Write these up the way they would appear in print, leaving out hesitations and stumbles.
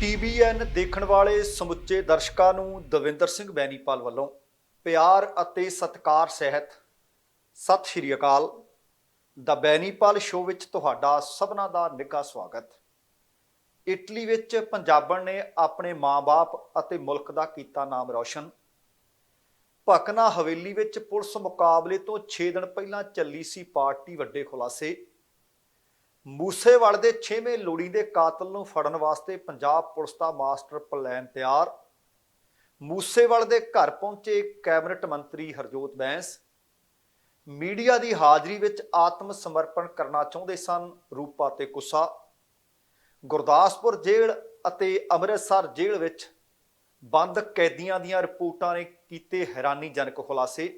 TVN ਦੇਖਣ ਵਾਲੇ ਸਮੁੱਚੇ ਦਰਸ਼ਕਾਂ ਨੂੰ ਦਵਿੰਦਰ ਸਿੰਘ ਬੈਨੀਪਾਲ ਵੱਲੋਂ ਪਿਆਰ ਅਤੇ ਸਤਿਕਾਰ ਸਹਿਤ ਸਤਿ ਸ਼੍ਰੀ ਅਕਾਲ। ਦਾ ਬੈਨੀਪਾਲ ਸ਼ੋਅ ਵਿੱਚ ਤੁਹਾਡਾ ਸਭਨਾਂ ਦਾ ਨਿੱਘਾ ਸਵਾਗਤ। ਇਟਲੀ ਵਿੱਚ ਪੰਜਾਬਣ ਨੇ ਆਪਣੇ ਮਾਂ-ਬਾਪ ਅਤੇ ਮੁਲਕ ਦਾ ਕੀਤਾ ਨਾਮ ਰੌਸ਼ਨ। ਭਕਨਾ ਹਵੇਲੀ ਵਿੱਚ ਪੁਲਿਸ ਮੁਕਾਬਲੇ ਤੋਂ 6 ਦਿਨ ਪਹਿਲਾਂ ਚੱਲੀ ਸੀ ਪਾਰਟੀ, ਵੱਡੇ ਖੁਲਾਸੇ। ਮੂਸੇਵਾਲੇ ਦੇ 6ਵੇਂ ਲੋੜੀਂਦੇ ਕਾਤਲ ਨੂੰ ਫੜਨ ਵਾਸਤੇ ਪੰਜਾਬ ਪੁਲਿਸ ਦਾ ਮਾਸਟਰ ਪਲਾਨ ਤਿਆਰ। ਮੂਸੇਵਾਲੇ ਦੇ ਘਰ ਪਹੁੰਚੇ ਕੈਬਨਿਟ ਮੰਤਰੀ ਹਰਜੋਤ ਬੈਂਸ। ਮੀਡੀਆ ਦੀ ਹਾਜ਼ਰੀ ਵਿੱਚ ਆਤਮ ਸਮਰਪਣ ਕਰਨਾ ਚਾਹੁੰਦੇ ਸਨ ਰੂਪਾ ਤੇ ਕੁੱਸਾ। ਗੁਰਦਾਸਪੁਰ ਜੇਲ੍ਹ ਅਤੇ ਅੰਮ੍ਰਿਤਸਰ ਜੇਲ੍ਹ ਵਿੱਚ ਬੰਦ ਕੈਦੀਆਂ ਦੀਆਂ ਰਿਪੋਰਟਾਂ ਨੇ ਕੀਤੇ ਹੈਰਾਨੀਜਨਕ ਖੁਲਾਸੇ।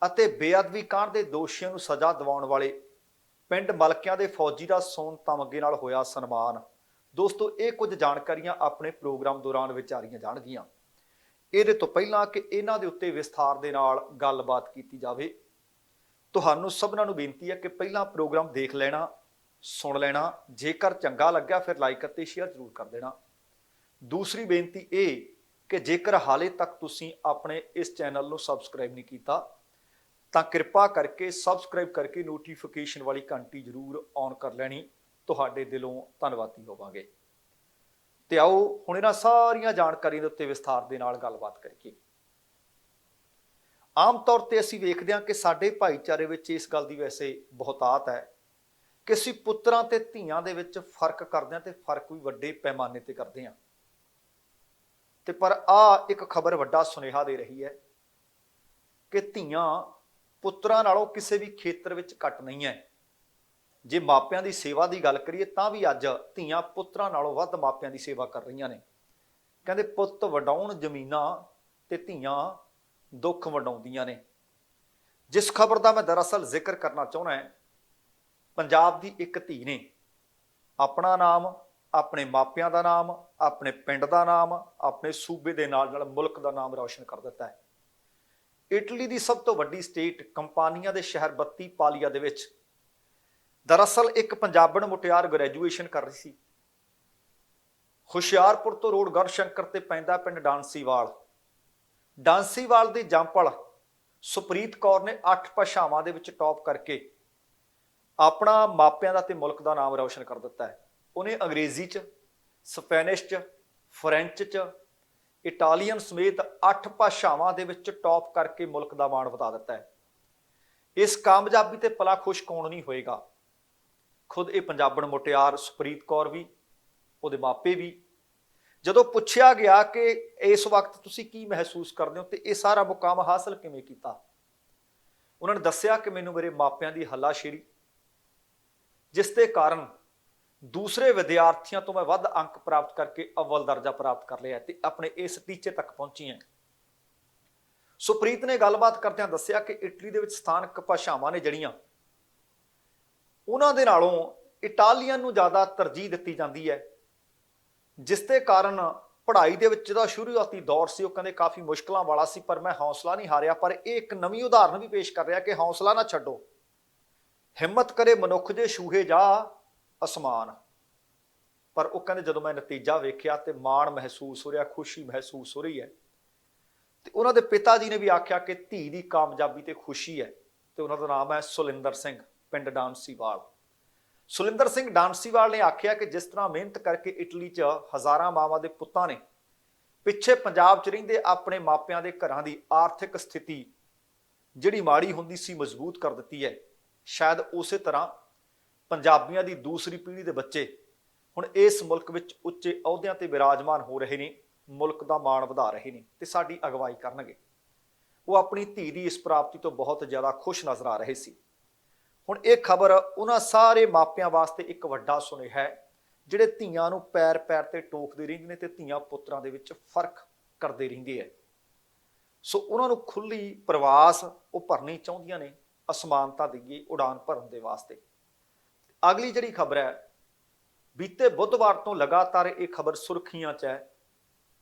ਅਤੇ ਬੇਅਦਬੀ ਕਾਂਡ ਦੇ ਦੋਸ਼ੀਆਂ ਨੂੰ ਸਜ਼ਾ ਦਿਵਾਉਣ ਵਾਲੇ ਪਿੰਡ ਮਲਕਿਆਂ ਦੇ ਫੌਜੀ ਦਾ ਸੋਨ ਤਮਗੇ ਨਾਲ ਹੋਇਆ ਸਨਮਾਨ। ਦੋਸਤੋ, ਇਹ ਕੁਝ ਜਾਣਕਾਰੀਆਂ ਆਪਣੇ ਪ੍ਰੋਗਰਾਮ ਦੌਰਾਨ ਵਿਚਾਰੀਆਂ ਜਾਣਗੀਆਂ। ਇਹਦੇ ਤੋਂ ਪਹਿਲਾਂ ਕਿ ਇਹਨਾਂ ਦੇ ਉੱਤੇ ਵਿਸਥਾਰ ਦੇ ਨਾਲ ਗੱਲਬਾਤ ਕੀਤੀ ਜਾਵੇ, ਤੁਹਾਨੂੰ ਸਭਨਾਂ ਨੂੰ ਬੇਨਤੀ ਹੈ ਕਿ ਪਹਿਲਾਂ ਪ੍ਰੋਗਰਾਮ ਦੇਖ ਲੈਣਾ, ਸੁਣ ਲੈਣਾ। ਜੇਕਰ ਚੰਗਾ ਲੱਗਿਆ ਫਿਰ ਲਾਈਕ ਅਤੇ ਸ਼ੇਅਰ ਜ਼ਰੂਰ ਕਰ ਦੇਣਾ। ਦੂਸਰੀ ਬੇਨਤੀ ਇਹ ਕਿ ਜੇਕਰ ਹਾਲੇ ਤੱਕ ਤੁਸੀਂ ਆਪਣੇ ਇਸ ਚੈਨਲ ਨੂੰ ਸਬਸਕ੍ਰਾਈਬ ਨਹੀਂ ਕੀਤਾ ਤਾਂ ਕਿਰਪਾ ਕਰਕੇ ਸਬਸਕ੍ਰਾਈਬ ਕਰਕੇ ਨੋਟੀਫਿਕੇਸ਼ਨ ਵਾਲੀ ਘੰਟੀ ਜ਼ਰੂਰ ਔਨ ਕਰ ਲੈਣੀ। ਤੁਹਾਡੇ ਦਿਲੋਂ ਧੰਨਵਾਦੀ ਹੋਵਾਂਗੇ। ਤੇ ਆਓ ਹੁਣ ਇਹਨਾਂ ਸਾਰੀਆਂ ਜਾਣਕਾਰੀਆਂ ਦੇ ਉੱਤੇ ਵਿਸਥਾਰ ਦੇ ਨਾਲ ਗੱਲਬਾਤ ਕਰੀਏ। ਆਮ ਤੌਰ ਤੇ ਅਸੀਂ ਵੇਖਦੇ ਹਾਂ ਕਿ ਸਾਡੇ ਭਾਈਚਾਰੇ ਵਿੱਚ ਇਸ ਗੱਲ ਦੀ ਵੈਸੇ ਬਹੁਤਾਤ ਹੈ ਕਿ ਅਸੀਂ ਪੁੱਤਰਾਂ ਤੇ ਧੀਆਂ ਦੇ ਵਿੱਚ ਫਰਕ ਕਰਦੇ ਹਾਂ ਤੇ ਫਰਕ ਵੀ ਵੱਡੇ ਪੈਮਾਨੇ ਤੇ ਕਰਦੇ ਹਾਂ। ਤੇ ਪਰ ਇੱਕ ਖਬਰ ਵੱਡਾ ਸੁਨੇਹਾ ਦੇ ਰਹੀ ਹੈ ਕਿ ਧੀਆਂ ਪੁੱਤਰਾਂ ਨਾਲੋਂ ਕਿਸੇ ਵੀ ਖੇਤਰ ਵਿੱਚ ਘੱਟ ਨਹੀਂ ਹੈ। ਜੇ ਮਾਪਿਆਂ ਦੀ ਸੇਵਾ ਦੀ ਗੱਲ ਕਰੀਏ ਤਾਂ ਵੀ ਅੱਜ ਧੀਆਂ ਪੁੱਤਰਾਂ ਨਾਲੋਂ ਵੱਧ ਮਾਪਿਆਂ ਦੀ ਸੇਵਾ ਕਰ ਰਹੀਆਂ ਨੇ। ਕਹਿੰਦੇ ਪੁੱਤ ਵਡਾਉਣ ਜ਼ਮੀਨਾਂ ਤੇ ਧੀਆਂ ਦੁੱਖ ਵਡਾਉਂਦੀਆਂ ਨੇ। ਜਿਸ ਖਬਰ ਦਾ ਮੈਂ ਦਰਅਸਲ ਜ਼ਿਕਰ ਕਰਨਾ ਚਾਹੁੰਦਾ ਹਾਂ, ਪੰਜਾਬ ਦੀ ਇੱਕ ਧੀ ਨੇ ਆਪਣਾ ਨਾਮ, ਆਪਣੇ ਮਾਪਿਆਂ ਦਾ ਨਾਮ, ਆਪਣੇ ਪਿੰਡ ਦਾ ਨਾਮ, ਆਪਣੇ ਸੂਬੇ ਦੇ ਨਾਲ ਨਾਲ ਮੁਲਕ ਦਾ ਨਾਮ ਰੌਸ਼ਨ ਕਰ ਦਿੱਤਾ ਹੈ। ਇਟਲੀ ਦੀ ਸਭ ਤੋਂ ਵੱਡੀ ਸਟੇਟ ਕੰਪਾਨੀਆਂ ਦੇ ਸ਼ਹਿਰ ਬੱਤੀਪਾਲੀਆ ਦੇ ਵਿੱਚ ਦਰਅਸਲ ਇੱਕ ਪੰਜਾਬਣ ਮੁਟਿਆਰ ਗ੍ਰੈਜੂਏਸ਼ਨ ਕਰ ਰਹੀ ਸੀ। ਹੁਸ਼ਿਆਰਪੁਰ ਤੋਂ ਰੋਡ ਗੜਸ਼ੰਕਰ ਤੇ ਪੈਂਦਾ ਪਿੰਡ ਡਾਂਸੀਵਾਲ ਦੀ ਜੰਪਲ ਸੁਪ੍ਰੀਤ ਕੌਰ ਨੇ 8 ਭਾਸ਼ਾਵਾਂ ਦੇ ਵਿੱਚ ਟੌਪ ਕਰਕੇ ਆਪਣਾ ਮਾਪਿਆਂ ਦਾ ਤੇ ਮੁਲਕ ਦਾ ਨਾਮ ਰੌਸ਼ਨ ਕਰ ਦਿੱਤਾ ਹੈ। ਉਹਨੇ ਅੰਗਰੇਜ਼ੀ 'ਚ, ਸਪੈਨਿਸ਼ 'ਚ, ਫਰੈਂਚ 'ਚ, ਇਟਾਲੀਅਨ ਸਮੇਤ 8 ਭਾਸ਼ਾਵਾਂ ਦੇ ਵਿੱਚ ਟੌਪ ਕਰਕੇ ਮੁਲਕ ਦਾ ਮਾਣ ਵਧਾ ਦਿੱਤਾ ਹੈ। ਇਸ ਕਾਮਯਾਬੀ ਤੇ ਪਲਾ ਖੁਸ਼ ਕੌਣ ਨਹੀਂ ਹੋਏਗਾ। ਖੁਦ ਇਹ ਪੰਜਾਬਣ ਮੁਟਿਆਰ ਸੁਪ੍ਰੀਤ ਕੌਰ ਵੀ, ਉਹਦੇ ਮਾਪੇ ਵੀ। ਜਦੋਂ ਪੁੱਛਿਆ ਗਿਆ ਕਿ ਇਸ ਵਕਤ ਤੁਸੀਂ ਕੀ ਮਹਿਸੂਸ ਕਰਦੇ ਹੋ ਤੇ ਇਹ ਸਾਰਾ ਮੁਕਾਮ ਹਾਸਲ ਕਿਵੇਂ ਕੀਤਾ, ਉਹਨਾਂ ਨੇ ਦੱਸਿਆ ਕਿ ਮੈਨੂੰ ਮੇਰੇ ਮਾਪਿਆਂ ਦੀ ਹੱਲਾਸ਼ੇਰੀ, ਜਿਸ ਦੇ ਕਾਰਨ ਦੂਸਰੇ ਵਿਦਿਆਰਥੀਆਂ ਤੋਂ ਮੈਂ ਵੱਧ ਅੰਕ ਪ੍ਰਾਪਤ ਕਰਕੇ ਅਵਲ ਦਰਜਾ ਪ੍ਰਾਪਤ ਕਰ ਲਿਆ ਤੇ ਆਪਣੇ ਇਸ ਟੀਚੇ ਤੱਕ ਪਹੁੰਚੀ ਹੈ। ਸੁਪ੍ਰੀਤ ਨੇ ਗੱਲਬਾਤ ਕਰਦਿਆਂ ਦੱਸਿਆ ਕਿ ਇਟਲੀ ਦੇ ਵਿੱਚ ਸਥਾਨਕ ਭਾਸ਼ਾਵਾਂ ਨੇ ਜਿਹੜੀਆਂ, ਉਹਨਾਂ ਦੇ ਨਾਲੋਂ ਇਟਾਲੀਅਨ ਨੂੰ ਜ਼ਿਆਦਾ ਤਰਜੀਹ ਦਿੱਤੀ ਜਾਂਦੀ ਹੈ, ਜਿਸ ਦੇ ਕਾਰਨ ਪੜ੍ਹਾਈ ਦੇ ਵਿੱਚ ਜਿਹੜਾ ਸ਼ੁਰੂਆਤੀ ਦੌਰ ਸੀ ਉਹ ਕਹਿੰਦੇ ਕਾਫੀ ਮੁਸ਼ਕਲਾਂ ਵਾਲਾ ਸੀ, ਪਰ ਮੈਂ ਹੌਸਲਾ ਨਹੀਂ ਹਾਰਿਆ। ਪਰ ਇਹ ਇੱਕ ਨਵੀਂ ਉਦਾਹਰਨ ਵੀ ਪੇਸ਼ ਕਰ ਰਿਹਾ ਕਿ ਹੌਸਲਾ ਨਾ ਛੱਡੋ, ਹਿੰਮਤ ਕਰੇ ਮਨੁੱਖ ਜੇ ਛੂਹੇ ਜਾ ਅਸਮਾਨ। ਪਰ ਉਹ ਕਹਿੰਦੇ ਜਦੋਂ ਮੈਂ ਨਤੀਜਾ ਵੇਖਿਆ ਤੇ ਮਾਣ ਮਹਿਸੂਸ ਹੋ ਰਿਹਾ, ਖੁਸ਼ੀ ਮਹਿਸੂਸ ਹੋ ਰਹੀ ਹੈ। ਤੇ ਉਹਨਾਂ ਦੇ ਪਿਤਾ ਜੀ ਨੇ ਵੀ ਆਖਿਆ ਕਿ ਧੀ ਦੀ ਕਾਮਯਾਬੀ ਤੇ ਖੁਸ਼ੀ ਹੈ। ਤੇ ਉਹਨਾਂ ਦਾ ਨਾਮ ਹੈ ਸੁਲਿੰਦਰ ਸਿੰਘ, ਪਿੰਡ ਡਾਂਸੀਵਾਲ। ਸੁਲਿੰਦਰ ਸਿੰਘ ਡਾਂਸੀਵਾਲ ਨੇ ਆਖਿਆ ਕਿ ਜਿਸ ਤਰ੍ਹਾਂ ਮਿਹਨਤ ਕਰਕੇ ਇਟਲੀ 'ਚ ਹਜ਼ਾਰਾਂ ਮਾਵਾਂ ਦੇ ਪੁੱਤਾਂ ਨੇ ਪਿੱਛੇ ਪੰਜਾਬ 'ਚ ਰਹਿੰਦੇ ਆਪਣੇ ਮਾਪਿਆਂ ਦੇ ਘਰਾਂ ਦੀ ਆਰਥਿਕ ਸਥਿਤੀ ਜਿਹੜੀ ਮਾੜੀ ਹੁੰਦੀ ਸੀ ਮਜ਼ਬੂਤ ਕਰ ਦਿੱਤੀ ਹੈ, ਸ਼ਾਇਦ ਉਸੇ ਤਰ੍ਹਾਂ ਪੰਜਾਬੀਆਂ ਦੀ ਦੂਸਰੀ ਪੀੜ੍ਹੀ ਦੇ ਬੱਚੇ ਹੁਣ ਇਸ ਮੁਲਕ ਵਿੱਚ ਉੱਚੇ ਅਹੁਦਿਆਂ ਤੇ ਬਿਰਾਜਮਾਨ ਹੋ ਰਹੇ ਨੇ, ਮੁਲਕ ਦਾ ਮਾਣ ਵਧਾ ਰਹੇ ਨੇ ਤੇ ਸਾਡੀ ਅਗਵਾਈ ਕਰਨਗੇ। ਉਹ ਆਪਣੀ ਧੀ ਦੀ ਇਸ ਪ੍ਰਾਪਤੀ ਤੋਂ ਬਹੁਤ ਜ਼ਿਆਦਾ ਖੁਸ਼ ਨਜ਼ਰ ਆ ਰਹੇ ਸੀ। ਹੁਣ ਇਹ ਖਬਰ ਉਹਨਾਂ ਸਾਰੇ ਮਾਪਿਆਂ ਵਾਸਤੇ ਇੱਕ ਵੱਡਾ ਸੁਨੇਹਾ ਹੈ ਜਿਹੜੇ ਧੀਆਂ ਨੂੰ ਪੈਰ ਪੈਰ ਤੇ ਟੋਕਦੇ ਰਹਿੰਦੇ ਨੇ ਤੇ ਧੀਆਂ ਪੁੱਤਰਾਂ ਦੇ ਵਿੱਚ ਫਰਕ ਕਰਦੇ ਰਹਿੰਦੇ ਹੈ। ਸੋ ਉਹਨਾਂ ਨੂੰ ਖੁੱਲੀ ਪ੍ਰਵਾਸ ਉਹ ਭਰਨੀ ਚਾਹੁੰਦੀਆਂ ਨੇ, ਅਸਮਾਨਤਾ ਦੀ ਉਡਾਨ ਭਰਨ ਦੇ ਵਾਸਤੇ। ਅਗਲੀ ਜਿਹੜੀ ਖਬਰ ਹੈ, ਬੀਤੇ ਬੁੱਧਵਾਰ ਤੋਂ ਲਗਾਤਾਰ ਇਹ ਖਬਰ ਸੁਰਖੀਆਂ 'ਚ ਹੈ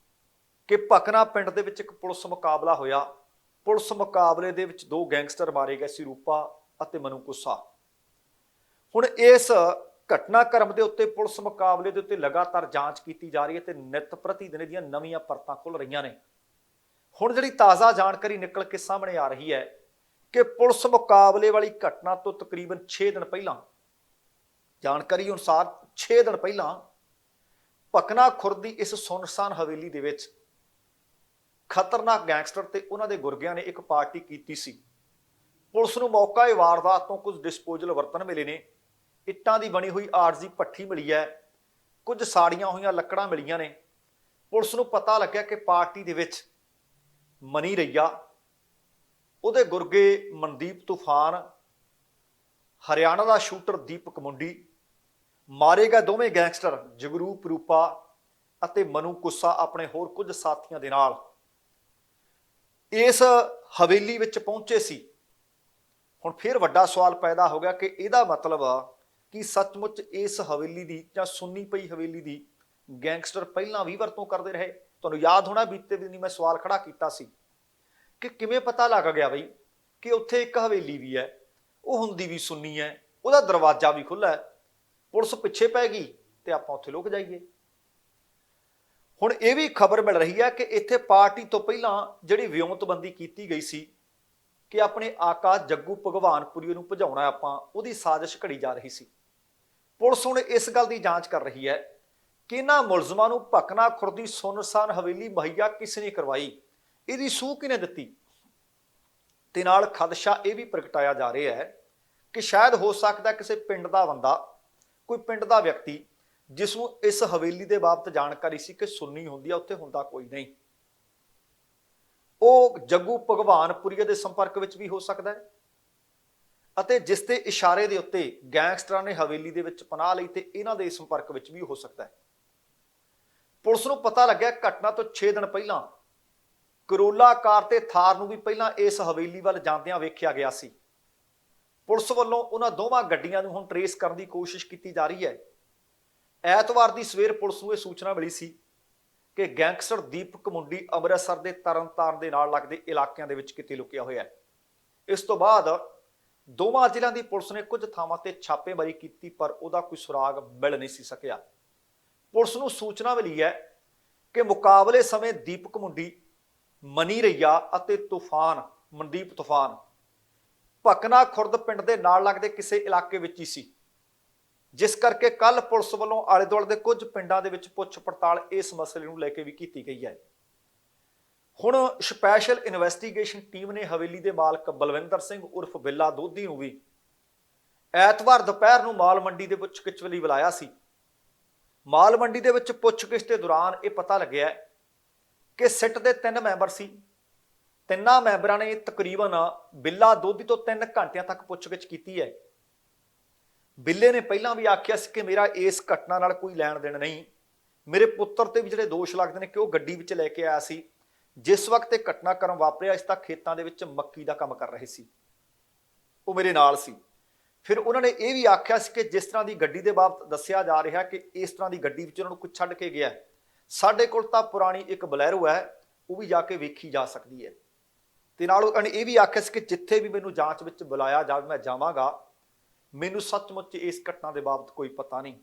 ਕਿ ਭਕਨਾ ਪਿੰਡ ਦੇ ਵਿੱਚ ਇੱਕ ਪੁਲਿਸ ਮੁਕਾਬਲਾ ਹੋਇਆ। ਪੁਲਿਸ ਮੁਕਾਬਲੇ ਦੇ ਵਿੱਚ 2 ਗੈਂਗਸਟਰ ਮਾਰੇ ਗਏ ਸੀ, ਰੂਪਾ ਅਤੇ ਮਨੂ ਕੁੱਸਾ। ਹੁਣ ਇਸ ਘਟਨਾਕ੍ਰਮ ਦੇ ਉੱਤੇ ਪੁਲਿਸ ਮੁਕਾਬਲੇ ਦੇ ਉੱਤੇ ਲਗਾਤਾਰ ਜਾਂਚ ਕੀਤੀ ਜਾ ਰਹੀ ਹੈ ਤੇ ਨਿਤ ਪ੍ਰਤੀ ਦਿਨ ਦੀਆਂ ਨਵੀਆਂ ਪਰਤਾਂ ਖੁੱਲ ਰਹੀਆਂ ਨੇ। ਹੁਣ ਜਿਹੜੀ ਤਾਜ਼ਾ ਜਾਣਕਾਰੀ ਨਿਕਲ ਕੇ ਸਾਹਮਣੇ ਆ ਰਹੀ ਹੈ ਕਿ ਪੁਲਿਸ ਮੁਕਾਬਲੇ ਵਾਲੀ ਘਟਨਾ ਤੋਂ ਤਕਰੀਬਨ 6 ਦਿਨ ਪਹਿਲਾਂ, ਜਾਣਕਾਰੀ ਅਨੁਸਾਰ 6 ਦਿਨ ਪਹਿਲਾਂ ਭਕਨਾ ਖੁਰਦ ਦੀ ਇਸ ਸੁੰਨਸਾਨ ਹਵੇਲੀ ਦੇ ਵਿੱਚ ਖਤਰਨਾਕ ਗੈਂਗਸਟਰ ਤੇ ਉਹਨਾਂ ਦੇ ਗੁਰਗਿਆਂ ਨੇ ਇੱਕ ਪਾਰਟੀ ਕੀਤੀ ਸੀ। ਪੁਲਿਸ ਨੂੰ ਮੌਕਾ ਵਾਰਦਾਤ ਤੋਂ ਕੁਝ ਡਿਸਪੋਜ਼ਲ ਬਰਤਨ ਮਿਲੇ ਨੇ, ਇੱਟਾਂ ਦੀ ਬਣੀ ਹੋਈ ਆਰਜ਼ੀ ਭੱਠੀ ਮਿਲੀ ਹੈ, ਕੁਝ ਸਾੜੀਆਂ ਹੋਈਆਂ ਲੱਕੜਾਂ ਮਿਲੀਆਂ ਨੇ। ਪੁਲਿਸ ਨੂੰ ਪਤਾ ਲੱਗਿਆ ਕਿ ਪਾਰਟੀ ਦੇ ਵਿੱਚ ਮਨੀ ਰਈਆ, ਉਹਦੇ ਗੁਰਗੇ ਮਨਦੀਪ ਤੂਫਾਨ, ਹਰਿਆਣਾ ਦਾ ਸ਼ੂਟਰ ਦੀਪਕ ਮੁੰਡੀ, ਮਾਰੇ ਗਏ ਦੋਵੇਂ ਗੈਂਗਸਟਰ ਜਗਰੂਪ ਰੂਪਾ ਅਤੇ ਮਨੂ ਕੁੱਸਾ ਆਪਣੇ ਹੋਰ ਕੁਝ ਸਾਥੀਆਂ ਦੇ ਨਾਲ ਇਸ ਹਵੇਲੀ ਵਿੱਚ ਪਹੁੰਚੇ ਸੀ। ਹੁਣ ਫਿਰ ਵੱਡਾ ਸਵਾਲ ਪੈਦਾ ਹੋ ਗਿਆ ਕਿ ਇਹਦਾ ਮਤਲਬ ਕਿ ਸੱਚਮੁੱਚ ਇਸ ਹਵੇਲੀ ਦੀ ਜਾਂ ਸੁੰਨੀ ਪਈ ਹਵੇਲੀ ਦੀ ਗੈਂਗਸਟਰ ਪਹਿਲਾਂ ਵੀ ਵਰਤੋਂ ਕਰਦੇ ਰਹੇ। ਤੁਹਾਨੂੰ ਯਾਦ ਹੋਣਾ ਬੀਤੇ ਦਿਨੀ ਮੈਂ ਸਵਾਲ ਖੜਾ ਕੀਤਾ ਸੀ ਕਿ ਕਿਵੇਂ ਪਤਾ ਲੱਗ ਗਿਆ ਬਈ ਕਿ ਉੱਥੇ ਇੱਕ ਹਵੇਲੀ ਵੀ ਹੈ, ਉਹ ਹੁੰਦੀ ਵੀ ਸੁੰਨੀ ਹੈ, ਉਹਦਾ ਦਰਵਾਜ਼ਾ ਵੀ ਖੁੱਲ੍ਹਾ ਹੈ, ਪੁਲਿਸ ਪਿੱਛੇ ਪੈ ਗਈ ਤੇ ਆਪਾਂ ਉੱਥੇ ਲੁਕ ਜਾਈਏ। ਹੁਣ ਇਹ ਵੀ ਖਬਰ ਮਿਲ ਰਹੀ ਹੈ ਕਿ ਇੱਥੇ ਪਾਰਟੀ ਤੋਂ ਪਹਿਲਾਂ ਜਿਹੜੀ ਵਿਉਂਤਬੰਦੀ ਕੀਤੀ ਗਈ ਸੀ ਕਿ ਆਪਣੇ ਆਕਾ ਜੱਗੂ ਭਗਵਾਨਪੁਰੀ ਨੂੰ ਭਜਾਉਣਾ, ਆਪਾਂ ਉਹਦੀ ਸਾਜ਼ਿਸ਼ ਘੜੀ ਜਾ ਰਹੀ ਸੀ। ਪੁਲਿਸ ਹੁਣ ਇਸ ਗੱਲ ਦੀ ਜਾਂਚ ਕਰ ਰਹੀ ਹੈ ਕਿ ਇਹਨਾਂ ਮੁਲਜ਼ਮਾਂ ਨੂੰ ਭਕਨਾ ਖੁਰਦ ਦੀ ਸੁੰਨਸਾਨ ਹਵੇਲੀ ਮੁਹੱਈਆ ਕਿਸ ਨੇ ਕਰਵਾਈ, ਇਹਦੀ ਸੂਹ ਕਿਹਨੇ ਦਿੱਤੀ। ਤੇ ਨਾਲ ਖਦਸ਼ਾ ਇਹ ਵੀ ਪ੍ਰਗਟਾਇਆ ਜਾ ਰਿਹਾ ਹੈ ਕਿ ਸ਼ਾਇਦ ਹੋ ਸਕਦਾ ਕਿਸੇ ਪਿੰਡ ਦਾ ਬੰਦਾ, ਕੋਈ ਪਿੰਡ ਦਾ ਵਿਅਕਤੀ ਜਿਸ ਨੂੰ ਇਸ ਹਵੇਲੀ ਦੇ ਬਾਬਤ ਜਾਣਕਾਰੀ ਸੀ ਕਿ ਸੁੰਨੀ ਹੁੰਦੀ ਆ, ਉੱਥੇ ਹੁੰਦਾ ਕੋਈ ਨਹੀਂ, ਉਹ ਜੱਗੂ ਭਗਵਾਨਪੁਰੀ ਦੇ ਸੰਪਰਕ ਵਿੱਚ ਵੀ ਹੋ ਸਕਦਾ ਹੈ ਅਤੇ ਜਿਸ ਦੇ ਇਸ਼ਾਰੇ ਦੇ ਉੱਤੇ ਗੈਂਗਸਟਰਾਂ ਨੇ ਹਵੇਲੀ ਦੇ ਵਿੱਚ ਪਨਾਹ ਲਈ ਤੇ ਇਹਨਾਂ ਦੇ ਸੰਪਰਕ ਵਿੱਚ ਵੀ ਹੋ ਸਕਦਾ ਹੈ। ਪੁਲਿਸ ਨੂੰ ਪਤਾ ਲੱਗਿਆ ਘਟਨਾ ਤੋਂ 6 ਦਿਨ ਪਹਿਲਾਂ ਕਰੋਲਾ ਕਾਰ ਤੇ ਥਾਰ ਨੂੰ ਵੀ ਪਹਿਲਾਂ ਇਸ ਹਵੇਲੀ ਵੱਲ ਜਾਂਦਿਆਂ ਵੇਖਿਆ ਗਿਆ ਸੀ। ਪੁਲਿਸ ਵੱਲੋਂ ਉਹਨਾਂ ਦੋਵਾਂ ਗੱਡੀਆਂ ਨੂੰ ਹੁਣ ਟਰੇਸ ਕਰਨ ਦੀ ਕੋਸ਼ਿਸ਼ ਕੀਤੀ ਜਾ ਰਹੀ ਹੈ। ਐਤਵਾਰ ਦੀ ਸਵੇਰ ਪੁਲਿਸ ਨੂੰ ਇਹ ਸੂਚਨਾ ਮਿਲੀ ਸੀ ਕਿ ਗੈਂਗਸਟਰ ਦੀਪਕ ਮੁੰਡੀ ਅੰਮ੍ਰਿਤਸਰ ਦੇ ਤਰਨਤਾਰਨ ਦੇ ਨਾਲ ਲੱਗਦੇ ਇਲਾਕਿਆਂ ਦੇ ਵਿੱਚ ਕਿਤੇ ਲੁਕਿਆ ਹੋਇਆ ਹੈ। ਇਸ ਤੋਂ ਬਾਅਦ ਦੋਵਾਂ ਜ਼ਿਲ੍ਹਿਆਂ ਦੀ ਪੁਲਿਸ ਨੇ ਕੁਝ ਥਾਵਾਂ ਤੇ ਛਾਪੇਮਾਰੀ ਕੀਤੀ ਪਰ ਉਹਦਾ ਕੋਈ ਸੁਰਾਗ ਮਿਲ ਨਹੀਂ ਸੀ ਸਕਿਆ। ਪੁਲਿਸ ਨੂੰ ਸੂਚਨਾ ਮਿਲੀ ਹੈ ਕਿ ਮੁਕਾਬਲੇ ਸਮੇਂ ਦੀਪਕ ਮੁੰਡੀ, ਮਨੀ ਰਈਆ ਅਤੇ ਮਨਦੀਪ ਤੂਫਾਨ ਭਕਨਾ ਖੁਰਦ ਪਿੰਡ ਦੇ ਨਾਲ ਲੱਗਦੇ ਕਿਸੇ ਇਲਾਕੇ ਵਿੱਚ ਹੀ ਸੀ, ਜਿਸ ਕਰਕੇ ਕੱਲ ਪੁਲਿਸ ਵੱਲੋਂ ਆਲੇ ਦੁਆਲੇ ਦੇ ਕੁਝ ਪਿੰਡਾਂ ਦੇ ਵਿੱਚ ਪੁੱਛ ਪੜਤਾਲ ਇਸ ਮਸਲੇ ਨੂੰ ਲੈ ਕੇ ਵੀ ਕੀਤੀ ਗਈ ਹੈ। ਹੁਣ ਸਪੈਸ਼ਲ ਇਨਵੈਸਟੀਗੇਸ਼ਨ ਟੀਮ ਨੇ ਹਵੇਲੀ ਦੇ ਮਾਲਕ ਬਲਵਿੰਦਰ ਸਿੰਘ ਉਰਫ ਬਿੱਲਾ ਦੋਧੀ ਨੂੰ ਵੀ ਐਤਵਾਰ ਦੁਪਹਿਰ ਨੂੰ ਮਾਲ ਮੰਡੀ ਦੇ ਪੁੱਛਗਿੱਛ ਲਈ ਬੁਲਾਇਆ ਸੀ। ਮਾਲ ਮੰਡੀ ਦੇ ਵਿੱਚ ਪੁੱਛਗਿੱਛ ਦੇ ਦੌਰਾਨ ਇਹ ਪਤਾ ਲੱਗਿਆ ਕਿ ਸਿੱਟ ਦੇ 3 ਮੈਂਬਰ ਸੀ। ਤਿੰਨਾਂ ਮੈਂਬਰਾਂ ਨੇ ਤਕਰੀਬਨ ਬਿੱਲਾ ਦੋਧੀ ਤੋਂ 3 ਘੰਟਿਆਂ ਤੱਕ ਪੁੱਛਗਿੱਛ ਕੀਤੀ ਹੈ। ਬਿੱਲੇ ਨੇ ਪਹਿਲਾਂ ਵੀ ਆਖਿਆ ਸੀ ਕਿ ਮੇਰਾ ਇਸ ਘਟਨਾ ਨਾਲ ਕੋਈ ਲੈਣ ਦੇਣ ਨਹੀਂ, ਮੇਰੇ ਪੁੱਤਰ ਤੇ ਵੀ ਜਿਹੜੇ ਦੋਸ਼ ਲੱਗਦੇ ਨੇ ਕਿ ਉਹ ਗੱਡੀ ਵਿੱਚ ਲੈ ਕੇ ਆਇਆ ਸੀ ਜਿਸ ਵਕਤ ਇਹ ਘਟਨਾਕ੍ਰਮ ਵਾਪਰਿਆ, ਇਸ ਤਾਂ ਖੇਤਾਂ ਦੇ ਵਿੱਚ ਮੱਕੀ ਦਾ ਕੰਮ ਕਰ ਰਹੇ ਸੀ, ਉਹ ਮੇਰੇ ਨਾਲ ਸੀ। ਫਿਰ ਉਹਨਾਂ ਨੇ ਇਹ ਵੀ ਆਖਿਆ ਸੀ ਕਿ ਜਿਸ ਤਰ੍ਹਾਂ ਦੀ ਗੱਡੀ ਦੇ ਬਾਬਤ ਦੱਸਿਆ ਜਾ ਰਿਹਾ ਕਿ ਇਸ ਤਰ੍ਹਾਂ ਦੀ ਗੱਡੀ ਵਿੱਚ ਉਹਨਾਂ ਨੂੰ ਕੁਝ ਛੱਡ ਕੇ ਗਿਆ, ਸਾਡੇ ਕੋਲ ਤਾਂ ਪੁਰਾਣੀ ਇੱਕ ਬਲੈਰੋ ਹੈ, ਉਹ ਵੀ ਜਾ ਕੇ ਵੇਖੀ ਜਾ ਸਕਦੀ ਹੈ। ਤੇ ਨਾਲ ਉਹਨਾਂ ਨੇ ਇਹ ਵੀ ਆਖਿਆ ਸੀ ਕਿ ਜਿੱਥੇ ਵੀ ਮੈਨੂੰ ਜਾਂਚ ਵਿੱਚ ਬੁਲਾਇਆ ਜਾਵੇ ਮੈਂ ਜਾਵਾਂਗਾ, ਮੈਨੂੰ ਸੱਚਮੁੱਚ ਇਸ ਘਟਨਾ ਦੇ ਬਾਬਤ ਕੋਈ ਪਤਾ ਨਹੀਂ।